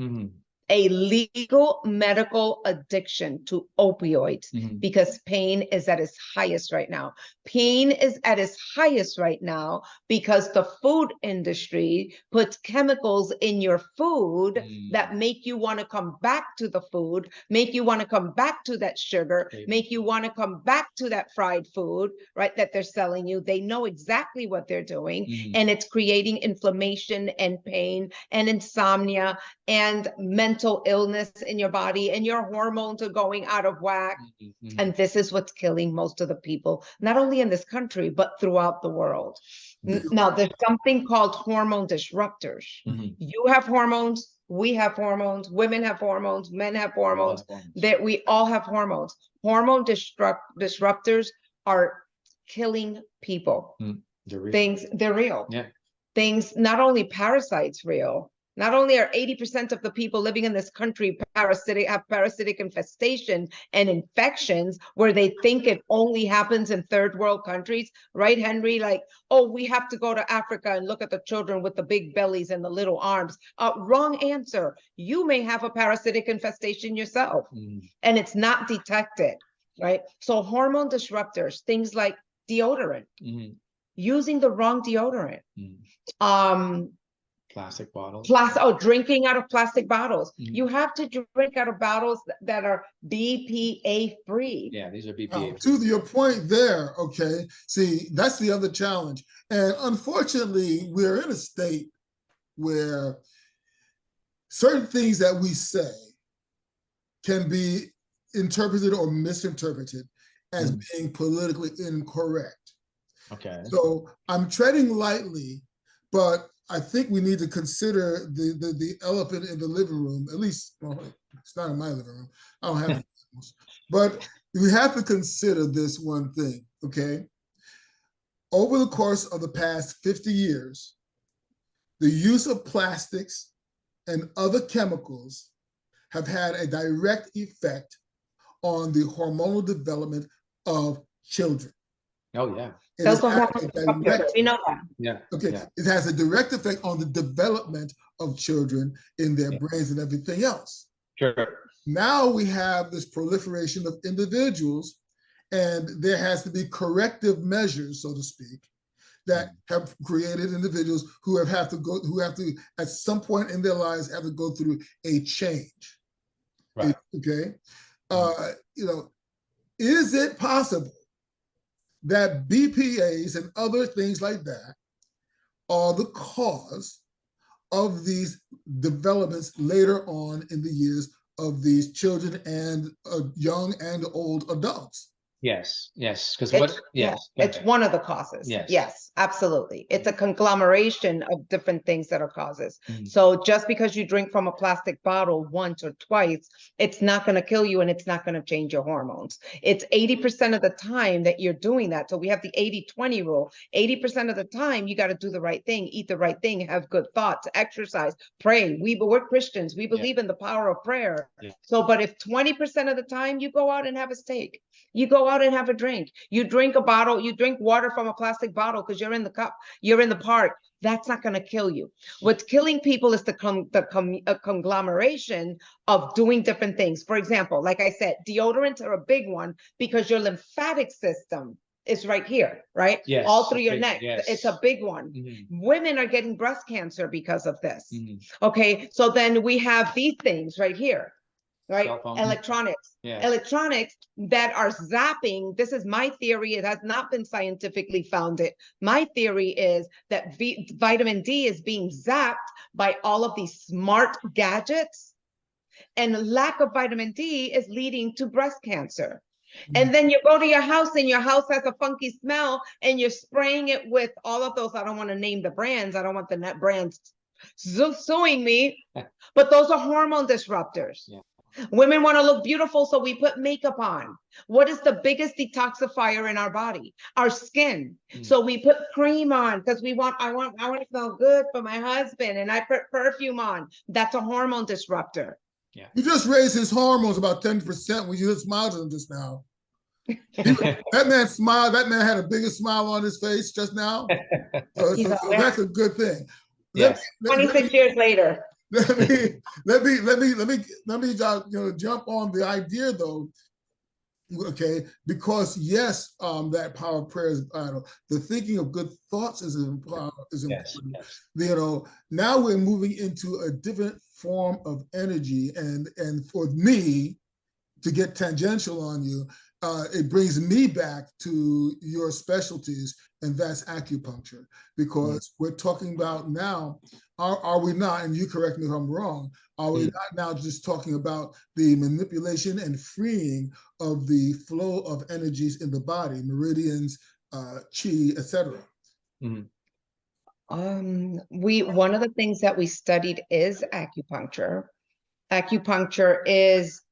a legal medical addiction to opioids, because pain is at its highest right now. Pain is at its highest right now because the food industry puts chemicals in your food that make you want to come back to the food, make you want to come back to that sugar, make you want to come back to that fried food, right, that they're selling you. They know exactly what they're doing, and it's creating inflammation and pain and insomnia and mental illness in your body, and your hormones are going out of whack. And this is what's killing most of the people, not only in this country, but throughout the world. Now, there's something called hormone disruptors. You have hormones, we have hormones, women have hormones, men have hormones, that we all have hormones. Hormone disruptors are killing people. They're real. They're real. Things, not only parasites real, Not only are 80% of the people living in this country have parasitic infestation and infections where they think it only happens in third world countries, right, Henry? Like, oh, we have to go to Africa and look at the children with the big bellies and the little arms. Wrong answer. You may have a parasitic infestation yourself, and it's not detected, right? So hormone disruptors, things like deodorant, using the wrong deodorant, plastic bottles, drinking out of plastic bottles. You have to drink out of bottles that are BPA free. Yeah, these are BPA free. To your point there, okay, see, that's the other challenge. And unfortunately, we're in a state where certain things that we say can be interpreted or misinterpreted as being politically incorrect. Okay. So I'm treading lightly, but I think we need to consider the elephant in the living room. At least, well, it's not in my living room. I don't have any animals. But we have to consider this one thing, okay? Over the course of the past 50 years, the use of plastics and other chemicals have had a direct effect on the hormonal development of children. Oh, yeah. We know that. Yeah. Okay. Yeah. It has a direct effect on the development of children in their brains and everything else. Sure. Now we have this proliferation of individuals, and there has to be corrective measures, so to speak, that have created individuals who have to at some point in their lives have to go through a change. Right. Okay. Is it possible that BPAs and other things like that are the cause of these developments later on in the years of these children and young and old adults? Yes, because it's one of the causes. Yes, absolutely. It's a conglomeration of different things that are causes. So just because you drink from a plastic bottle once or twice, it's not going to kill you and it's not going to change your hormones. It's 80% of the time that you're doing that. So we have the 80-20 rule. 80% of the time, you got to do the right thing, eat the right thing, have good thoughts, exercise, pray. We're Christians. We believe in the power of prayer. So, but if 20% of the time you go out and have a steak, you go out and have a drink, you drink water from a plastic bottle because you're in the cup, you're in the park, that's not going to kill you. What's killing people is the conglomeration of doing different things. For example, like I said, deodorants are a big one because your lymphatic system is right here, right? Yes. All through your neck. Yes. It's a big one. Women are getting breast cancer because of this. Okay, so then we have these things right here. Right? Electronics that are zapping. This is my theory. It has not been scientifically founded. My theory is that vitamin D is being zapped by all of these smart gadgets, and lack of vitamin D is leading to breast cancer. And then you go to your house and your house has a funky smell and you're spraying it with all of those. I don't want to name the brands. I don't want the net brands suing me, but those are hormone disruptors. Yeah. Women want to look beautiful, so we put makeup on. What is the biggest detoxifier in our body? Our skin. So we put cream on because I want to smell good for my husband, and I put perfume on. That's a hormone disruptor. Yeah. You just raised his hormones about 10% when you just smiled at him just now. That man smiled. That man had a bigger smile on his face just now. So that's a good thing. Yes. 26 years later. Let me jump on the idea though, okay? Because yes, that power of prayer is vital. The thinking of good thoughts is important. Yes. Now we're moving into a different form of energy, and for me to get tangential on you, it brings me back to your specialties, and that's acupuncture, because we're talking about now, are we not, and you correct me if I'm wrong, are we not now just talking about the manipulation and freeing of the flow of energies in the body, meridians, chi, etc.? One of the things that we studied is acupuncture. Acupuncture is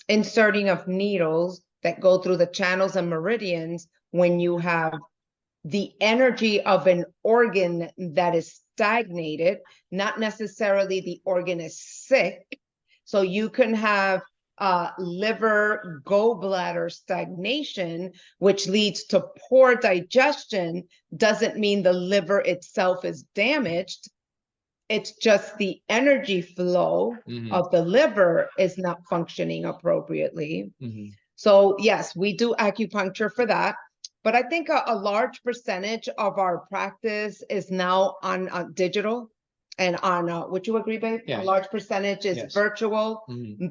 inserting of needles that go through the channels and meridians when you have the energy of an organ that is stagnated, not necessarily the organ is sick. So you can have liver, gallbladder stagnation, which leads to poor digestion. Doesn't mean the liver itself is damaged. It's just the energy flow of the liver is not functioning appropriately. So yes, we do acupuncture for that. But I think a large percentage of our practice is now on digital and on, would you agree, babe? Yeah. A large percentage is virtual,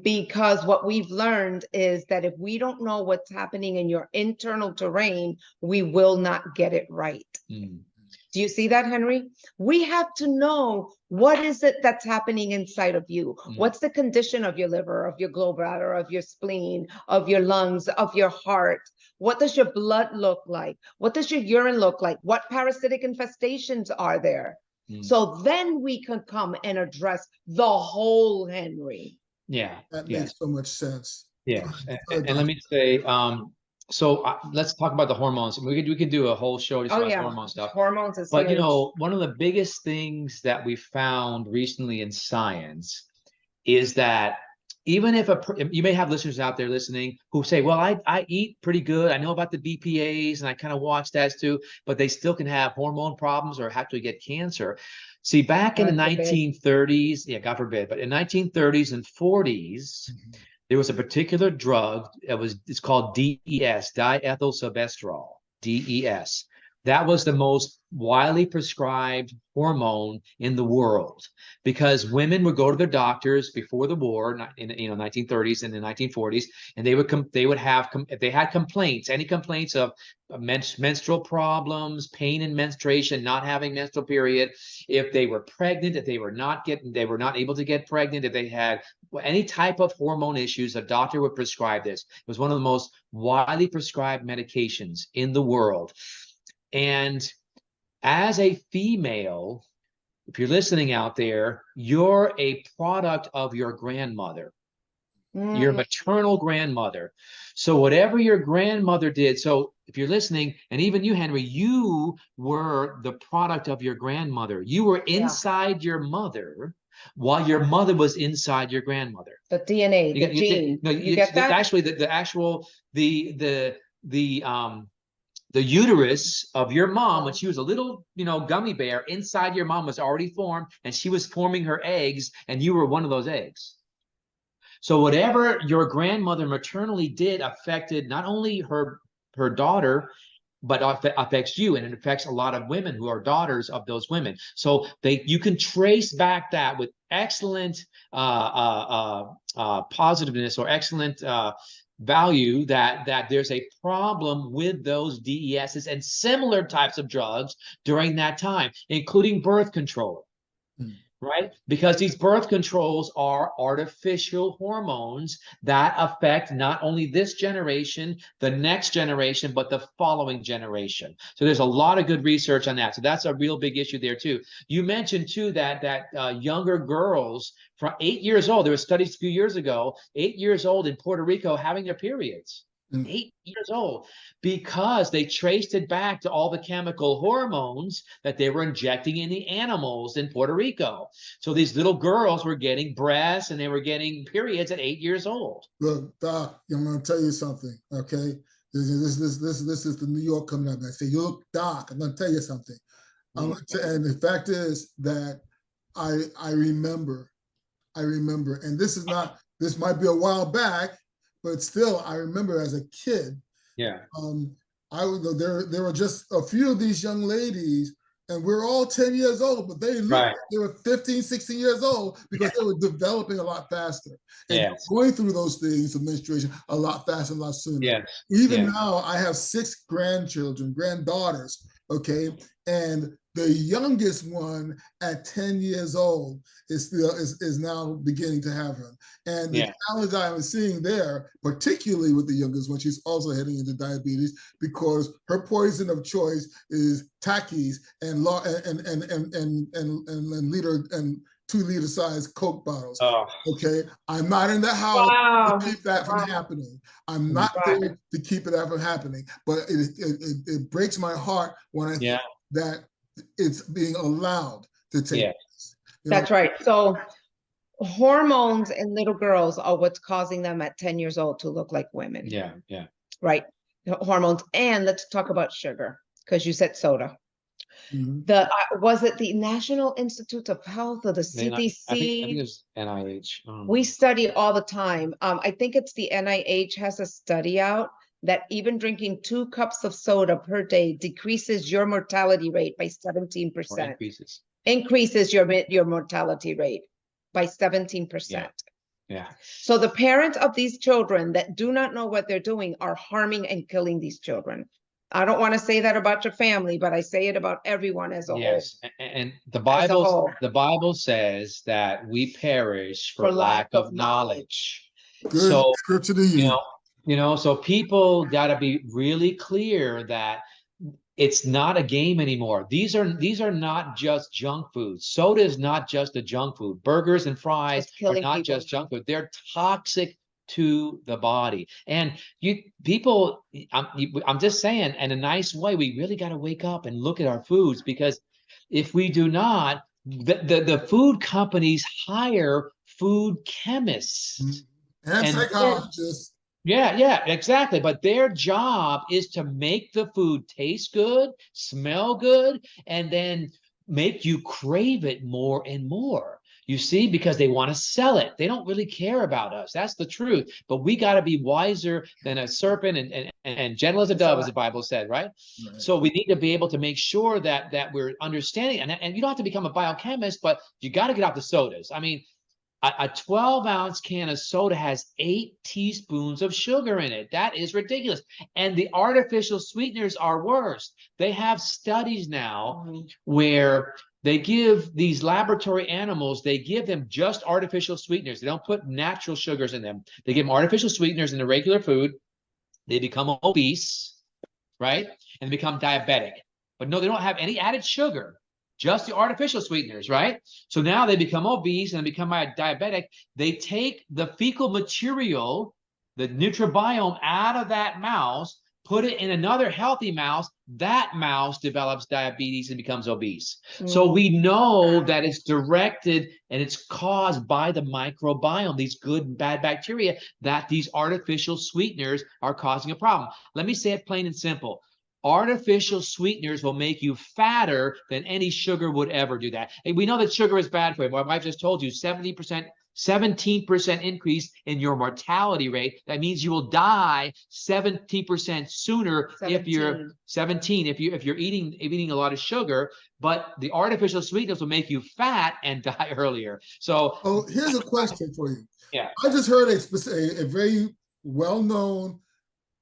because what we've learned is that if we don't know what's happening in your internal terrain, we will not get it right. Do you see that, Henry? We have to know what is it that's happening inside of you. What's the condition of your liver, of your gallbladder, of your spleen, of your lungs, of your heart? What does your blood look like? What does your urine look like? What parasitic infestations are there? So then we can come and address the whole Henry. Yeah. That makes so much sense. Yeah. And let me say, so let's talk about the hormones. We can do a whole show just about hormone stuff. Hormones is But huge. you know, one of the biggest things that we found recently in science is that even if you may have listeners out there listening who say, well, I eat pretty good. I know about the BPAs and I kind of watch that too, but they still can have hormone problems or have to get cancer. See, back in the 1930s, yeah, God forbid, but in 1930s and 40s, there was a particular drug it's called DES, diethylstilbestrol, DES. That was the most widely prescribed hormone in the world because women would go to their doctors before the war in 1930s and the 1940s, and they would have, if they had complaints, any complaints of menstrual problems, pain in menstruation, not having menstrual period, if they were pregnant, if they were not able to get pregnant, if they had any type of hormone issues, a doctor would prescribe this. It was one of the most widely prescribed medications in the world. And as a female, if you're listening out there, you're a product of your grandmother, your maternal grandmother. So whatever your grandmother did, so if you're listening, and even you, Henry, you were the product of your grandmother. You were inside your mother while your mother was inside your grandmother. The DNA, the gene. You get that? Actually, the uterus of your mom, when she was a little, gummy bear, inside your mom was already formed, and she was forming her eggs, and you were one of those eggs. So whatever your grandmother maternally did affected not only her daughter, but affects you, and it affects a lot of women who are daughters of those women. So you can trace back that with excellent positiveness or excellent value that there's a problem with those DESs and similar types of drugs during that time, including birth control, right? Because these birth controls are artificial hormones that affect not only this generation, the next generation, but the following generation. So there's a lot of good research on that. So that's a real big issue there too. You mentioned too that younger girls from 8 years old, there were studies a few years ago, 8 years old in Puerto Rico having their periods. 8 years old, because they traced it back to all the chemical hormones that they were injecting in the animals in Puerto Rico. So these little girls were getting breasts and they were getting periods at 8 years old. Look, Doc, I'm going to tell you something, okay? This is the New York coming up. I say, you look, Doc, I'm going to tell you something. And the fact is that I remember, and this might be a while back, but still, I remember as a kid. Yeah. There were just a few of these young ladies, and we're all 10 years old, but they were 15, 16 years old because they were developing a lot faster and going through those things of menstruation a lot faster and a lot sooner. Even now, I have 6 granddaughters, okay? And the youngest one at 10 years old is now beginning to have them. And the challenge I'm seeing there, particularly with the youngest one, she's also heading into diabetes because her poison of choice is Takis and 2-liter size Coke bottles. Okay, I'm not in the house to keep that from happening. I'm not there to keep it from happening. But it breaks my heart when I think that it's being allowed to take Yeah. place. You That's know? right. So hormones in little girls are what's causing them at 10 years old to look like women. Yeah. Yeah. Right. Hormones. And let's talk about sugar, because you said soda. Mhm. The was it the National Institute of Health or the I think CDC? it's NIH. We study all the time. I think it's the NIH has a study out that even drinking 2 cups of soda per day decreases your mortality rate by 17%. Or increases. Increases your mortality rate by 17%. Yeah. So the parents of these children that do not know what they're doing are harming and killing these children. I don't want to say that about your family, but I say it about everyone as a whole. Yes, and the As a whole. Bible says that we perish for lack of knowledge. Good So, scripture to use. So people got to be really clear that it's not a game anymore. These are not just junk food. Soda is not just a junk food. Burgers and fries It's are killing not people. just junk food. They're toxic to the body. And I'm just saying, in a nice way, we really got to wake up and look at our foods, because if we do not, the food companies hire food chemists And psychologists. yeah, exactly. But their job is to make the food taste good, smell good, and then make you crave it more and more. You see, because they want to sell it. They don't really care about us. That's the truth. But we got to be wiser than a serpent and gentle as a dove, as the Bible said, right? So we need to be able to make sure that we're understanding. And you don't have to become a biochemist, but you got to get out the sodas. I mean, a 12-ounce can of soda has 8 teaspoons of sugar in it. That is ridiculous. And the artificial sweeteners are worse. They have studies now where they give these laboratory animals, they give them just artificial sweeteners. They don't put natural sugars in them. They give them artificial sweeteners in the regular food. They become obese, right? And become diabetic. But no, they don't have any added sugar. Just the artificial sweeteners, right? So now they become obese and become diabetic. They take the fecal material, the microbiome, out of that mouse, put it in another healthy mouse. That mouse develops diabetes and becomes obese. So we know that it's directed and it's caused by the microbiome, these good and bad bacteria, that these artificial sweeteners are causing a problem. Let me say it plain and simple. Artificial sweeteners will make you fatter than any sugar would ever do that. And we know that sugar is bad for you. My wife just told you 17% increase in your mortality rate. That means you will die 70% sooner if you're 17, if you're eating a lot of sugar. But the artificial sweeteners will make you fat and die earlier. So here's a question for you. Yeah. I just heard a very well-known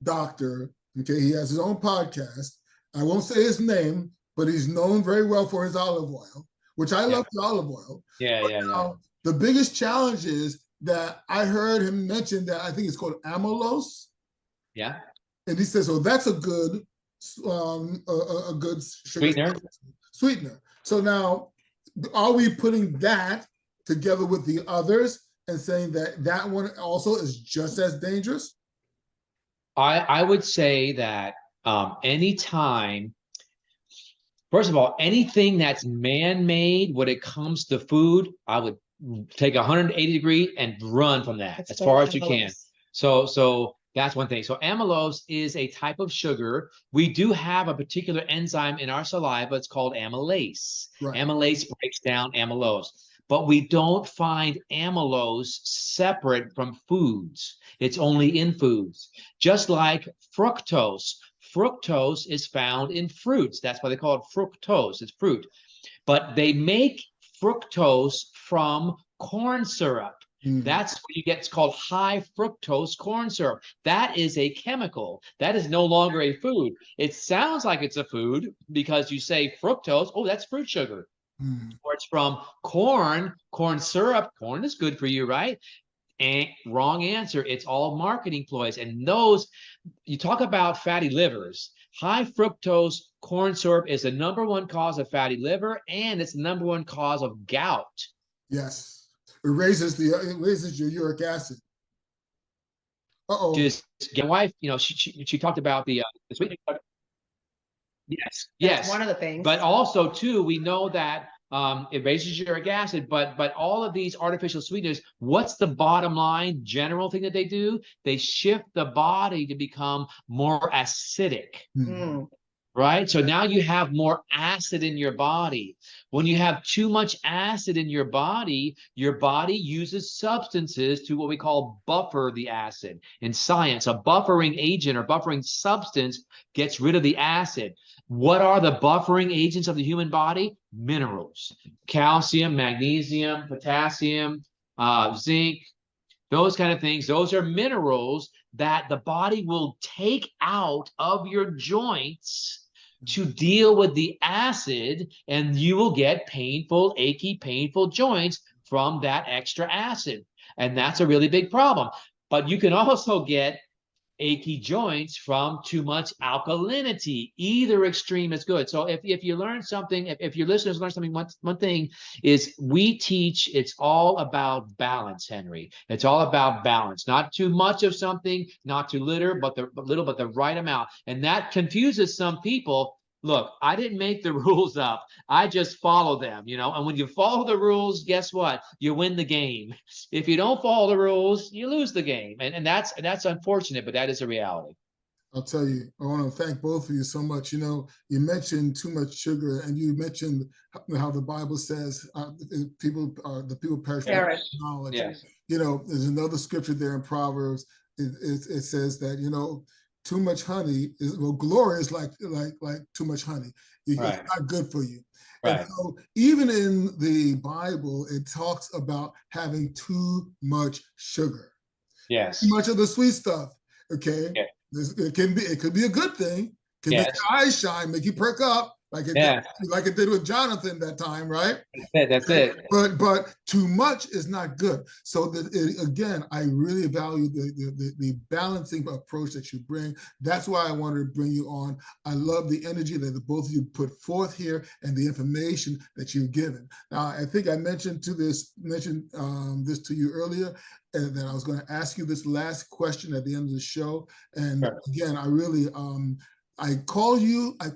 doctor. Okay, he has his own podcast. I won't say his name, but he's known very well for his olive oil, which I love the olive oil. Yeah. The biggest challenge is that I heard him mention that I think it's called amylose. Yeah. And he says, "Oh, that's a good sweetener." So now, are we putting that together with the others and saying that that one also is just as dangerous? I would say that anytime, first of all, anything that's man-made when it comes to food, I would take 180 degree and run from that as far as you can. So that's one thing. So amylose is a type of sugar. We do have a particular enzyme in our saliva. It's called amylase. Amylase breaks down amylose. But we don't find amylose separate from foods. It's only in foods. Just like fructose. Fructose is found in fruits. That's why they call it fructose. It's fruit. But they make fructose from corn syrup. That's what you get. It's called high fructose corn syrup. That is a chemical. That is no longer a food. It sounds like it's a food because you say fructose. Oh, that's fruit sugar. Or it's from corn syrup. Corn is good for you, right? And wrong answer. It's all marketing ploys. And those, you talk about fatty livers. High fructose corn syrup is the #1 cause of fatty liver, and it's the #1 cause of gout. Yes, it raises your uric acid. Just my wife, she talked about the sweetening. Yes. That's one of the things. But also, too, we know that It raises uric acid, but all of these artificial sweeteners, what's the bottom line general thing that they do? They shift the body to become more acidic. Mm. Right? So now you have more acid in your body. When you have too much acid in your body uses substances to what we call buffer the acid. In science, a buffering agent or buffering substance gets rid of the acid. What are the buffering agents of the human body? Minerals, calcium, magnesium, potassium, zinc, those kind of things. Those are minerals that the body will take out of your joints to deal with the acid, and you will get painful, achy, painful joints from that extra acid. And that's a really big problem. But you can also get achy joints from too much alkalinity. Either extreme is good. So if you learn something, if your listeners learn something, one thing is we teach it's all about balance, Henry. It's all about balance. Not too much of something, not too little, but the right amount. And that confuses some people. Look, I didn't make the rules up. I just follow them, and when you follow the rules, guess what? You win the game. If you don't follow the rules, you lose the game. And that's unfortunate, but that is a reality. I'll tell you, I want to thank both of you so much. You mentioned too much sugar, and you mentioned how the Bible says the people perish for knowledge. Yes. There's another scripture there in Proverbs. It says that, too much honey glory is like too much honey. Right. It's not good for you. Right. And so even in the Bible, it talks about having too much sugar. Yes. Too much of the sweet stuff. Okay. Yeah. It could be a good thing. It can make your eyes shine, make you perk up, like it did with Jonathan that time, right? That's it. But too much is not good. So again, I really value the balancing approach that you bring. That's why I wanted to bring you on. I love the energy that the both of you put forth here and the information that you've given. Now, I think I mentioned this to you earlier, and that I was going to ask you this last question at the end of the show. And again, I really I called you a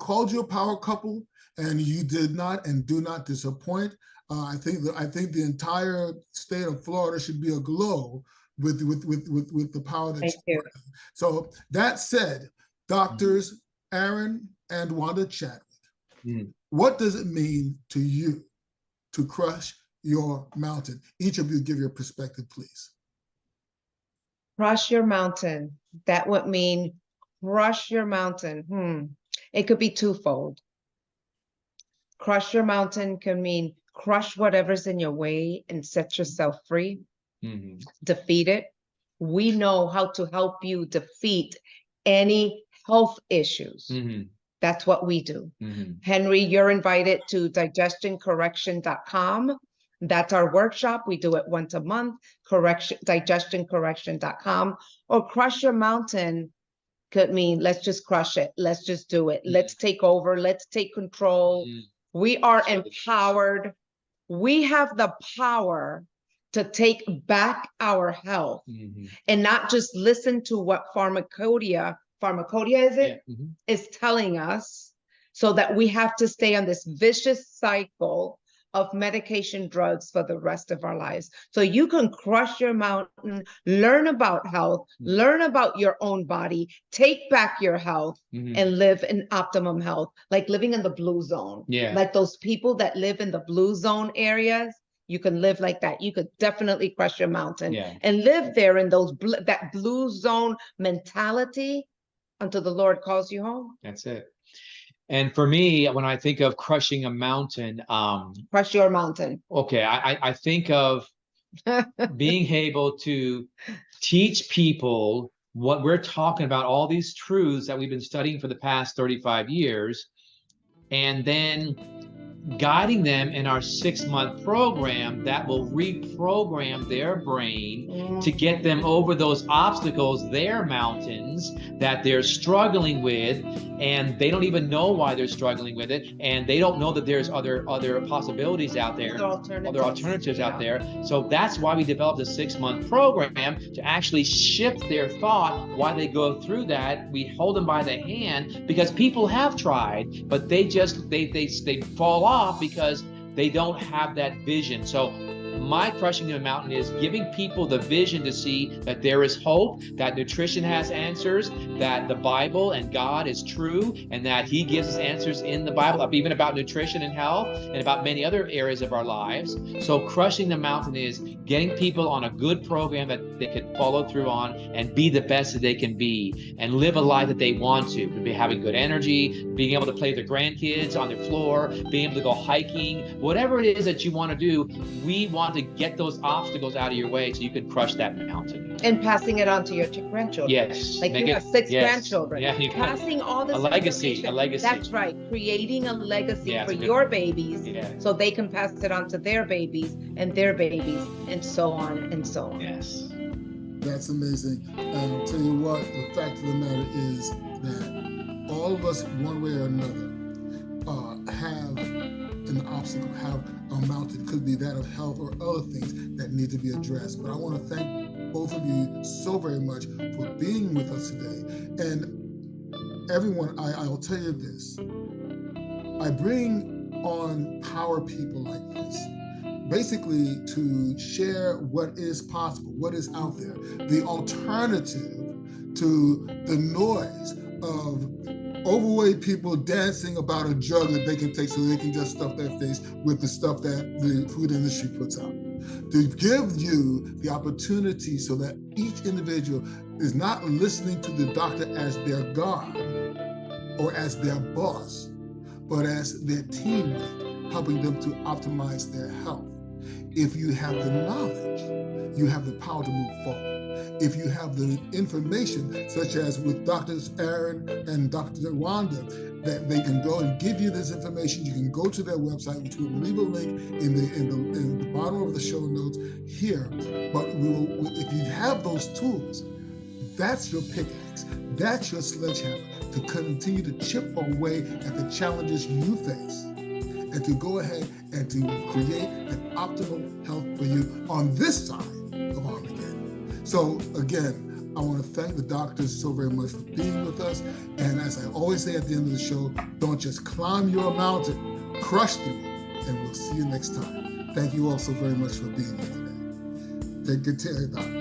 power couple, and you did not and do not disappoint. I think the entire state of Florida should be aglow with the power that you bring. So that said, Doctors Aaron and Wanda Chadwick, what does it mean to you to crush your mountain? Each of you give your perspective, please. Crush your mountain. That would mean crush your mountain. It could be twofold. Crush your mountain can mean crush whatever's in your way and set yourself free. Defeat it. We know how to help you defeat any health issues. That's what we do. Henry, you're invited to digestioncorrection.com. That's our workshop. We do it once a month. Digestioncorrection.com. Or crush your mountain could mean let's just crush it. Let's just do it. Let's take over. Let's take control. We are empowered. We have the power to take back our health and not just listen to what pharmacopoeia is it? Is telling us, so that we have to stay on this vicious cycle of medication drugs for the rest of our lives. So you can crush your mountain, learn about health, learn about your own body, take back your health and live in optimum health, like living in the blue zone. Like those people that live in the blue zone areas, you can live like that. You could definitely crush your mountain and live there in that blue zone mentality until the Lord calls you home. That's it. And for me, when I think of crushing a mountain, crush your mountain. Okay, I think of being able to teach people what we're talking about, all these truths that we've been studying for the past 35 years, and then guiding them in our 6-month program that will reprogram their brain to get them over those obstacles, their mountains that they're struggling with, and they don't even know why they're struggling with it, and they don't know that there's other possibilities out there, other alternatives out there. So that's why we developed a 6-month program to actually shift their thought why they go through that. We hold them by the hand, because people have tried, but they fall off because they don't have that vision. So my crushing the mountain is giving people the vision to see that there is hope, that nutrition has answers, that the Bible and God is true, and that he gives us answers in the Bible, even about nutrition and health and about many other areas of our lives. So crushing the mountain is getting people on a good program that they can follow through on and be the best that they can be and live a life that they want to be having good energy, being able to play with their grandkids on their floor, being able to go hiking, whatever it is that you want to do. We want to get those obstacles out of your way so you can crush that mountain. And passing it on to your grandchildren. Yes. Like you have 6 grandchildren. Yeah, passing all this legacy. That's right. Creating a legacy for your babies so they can pass it on to their babies and their babies and so on and so on. Yes. That's amazing. And I'll tell you what, the fact of the matter is that all of us, one way or another, have an obstacle, have a mountain. It could be that of health or other things that need to be addressed. But I want to thank both of you so very much for being with us today. And everyone, I'll tell you this. I bring on power people like this, basically to share what is possible, what is out there, the alternative to the noise of overweight people dancing about a drug that they can take so they can just stuff their face with the stuff that the food industry puts out. To give you the opportunity so that each individual is not listening to the doctor as their God or as their boss, but as their teammate, helping them to optimize their health. If you have the knowledge, you have the power to move forward. If you have the information, such as with Drs. Aaron and Dr. Wanda, that they can go and give you this information, you can go to their website, which we will leave a link in the bottom of the show notes here. But if you have those tools, that's your pickaxe, that's your sledgehammer to continue to chip away at the challenges you face, and to go ahead and to create an optimal health for you on this side of Armageddon. So again, I want to thank the doctors so very much for being with us. And as I always say at the end of the show, don't just climb your mountain, crush through it, and we'll see you next time. Thank you all so very much for being here today. Take good care, Doc.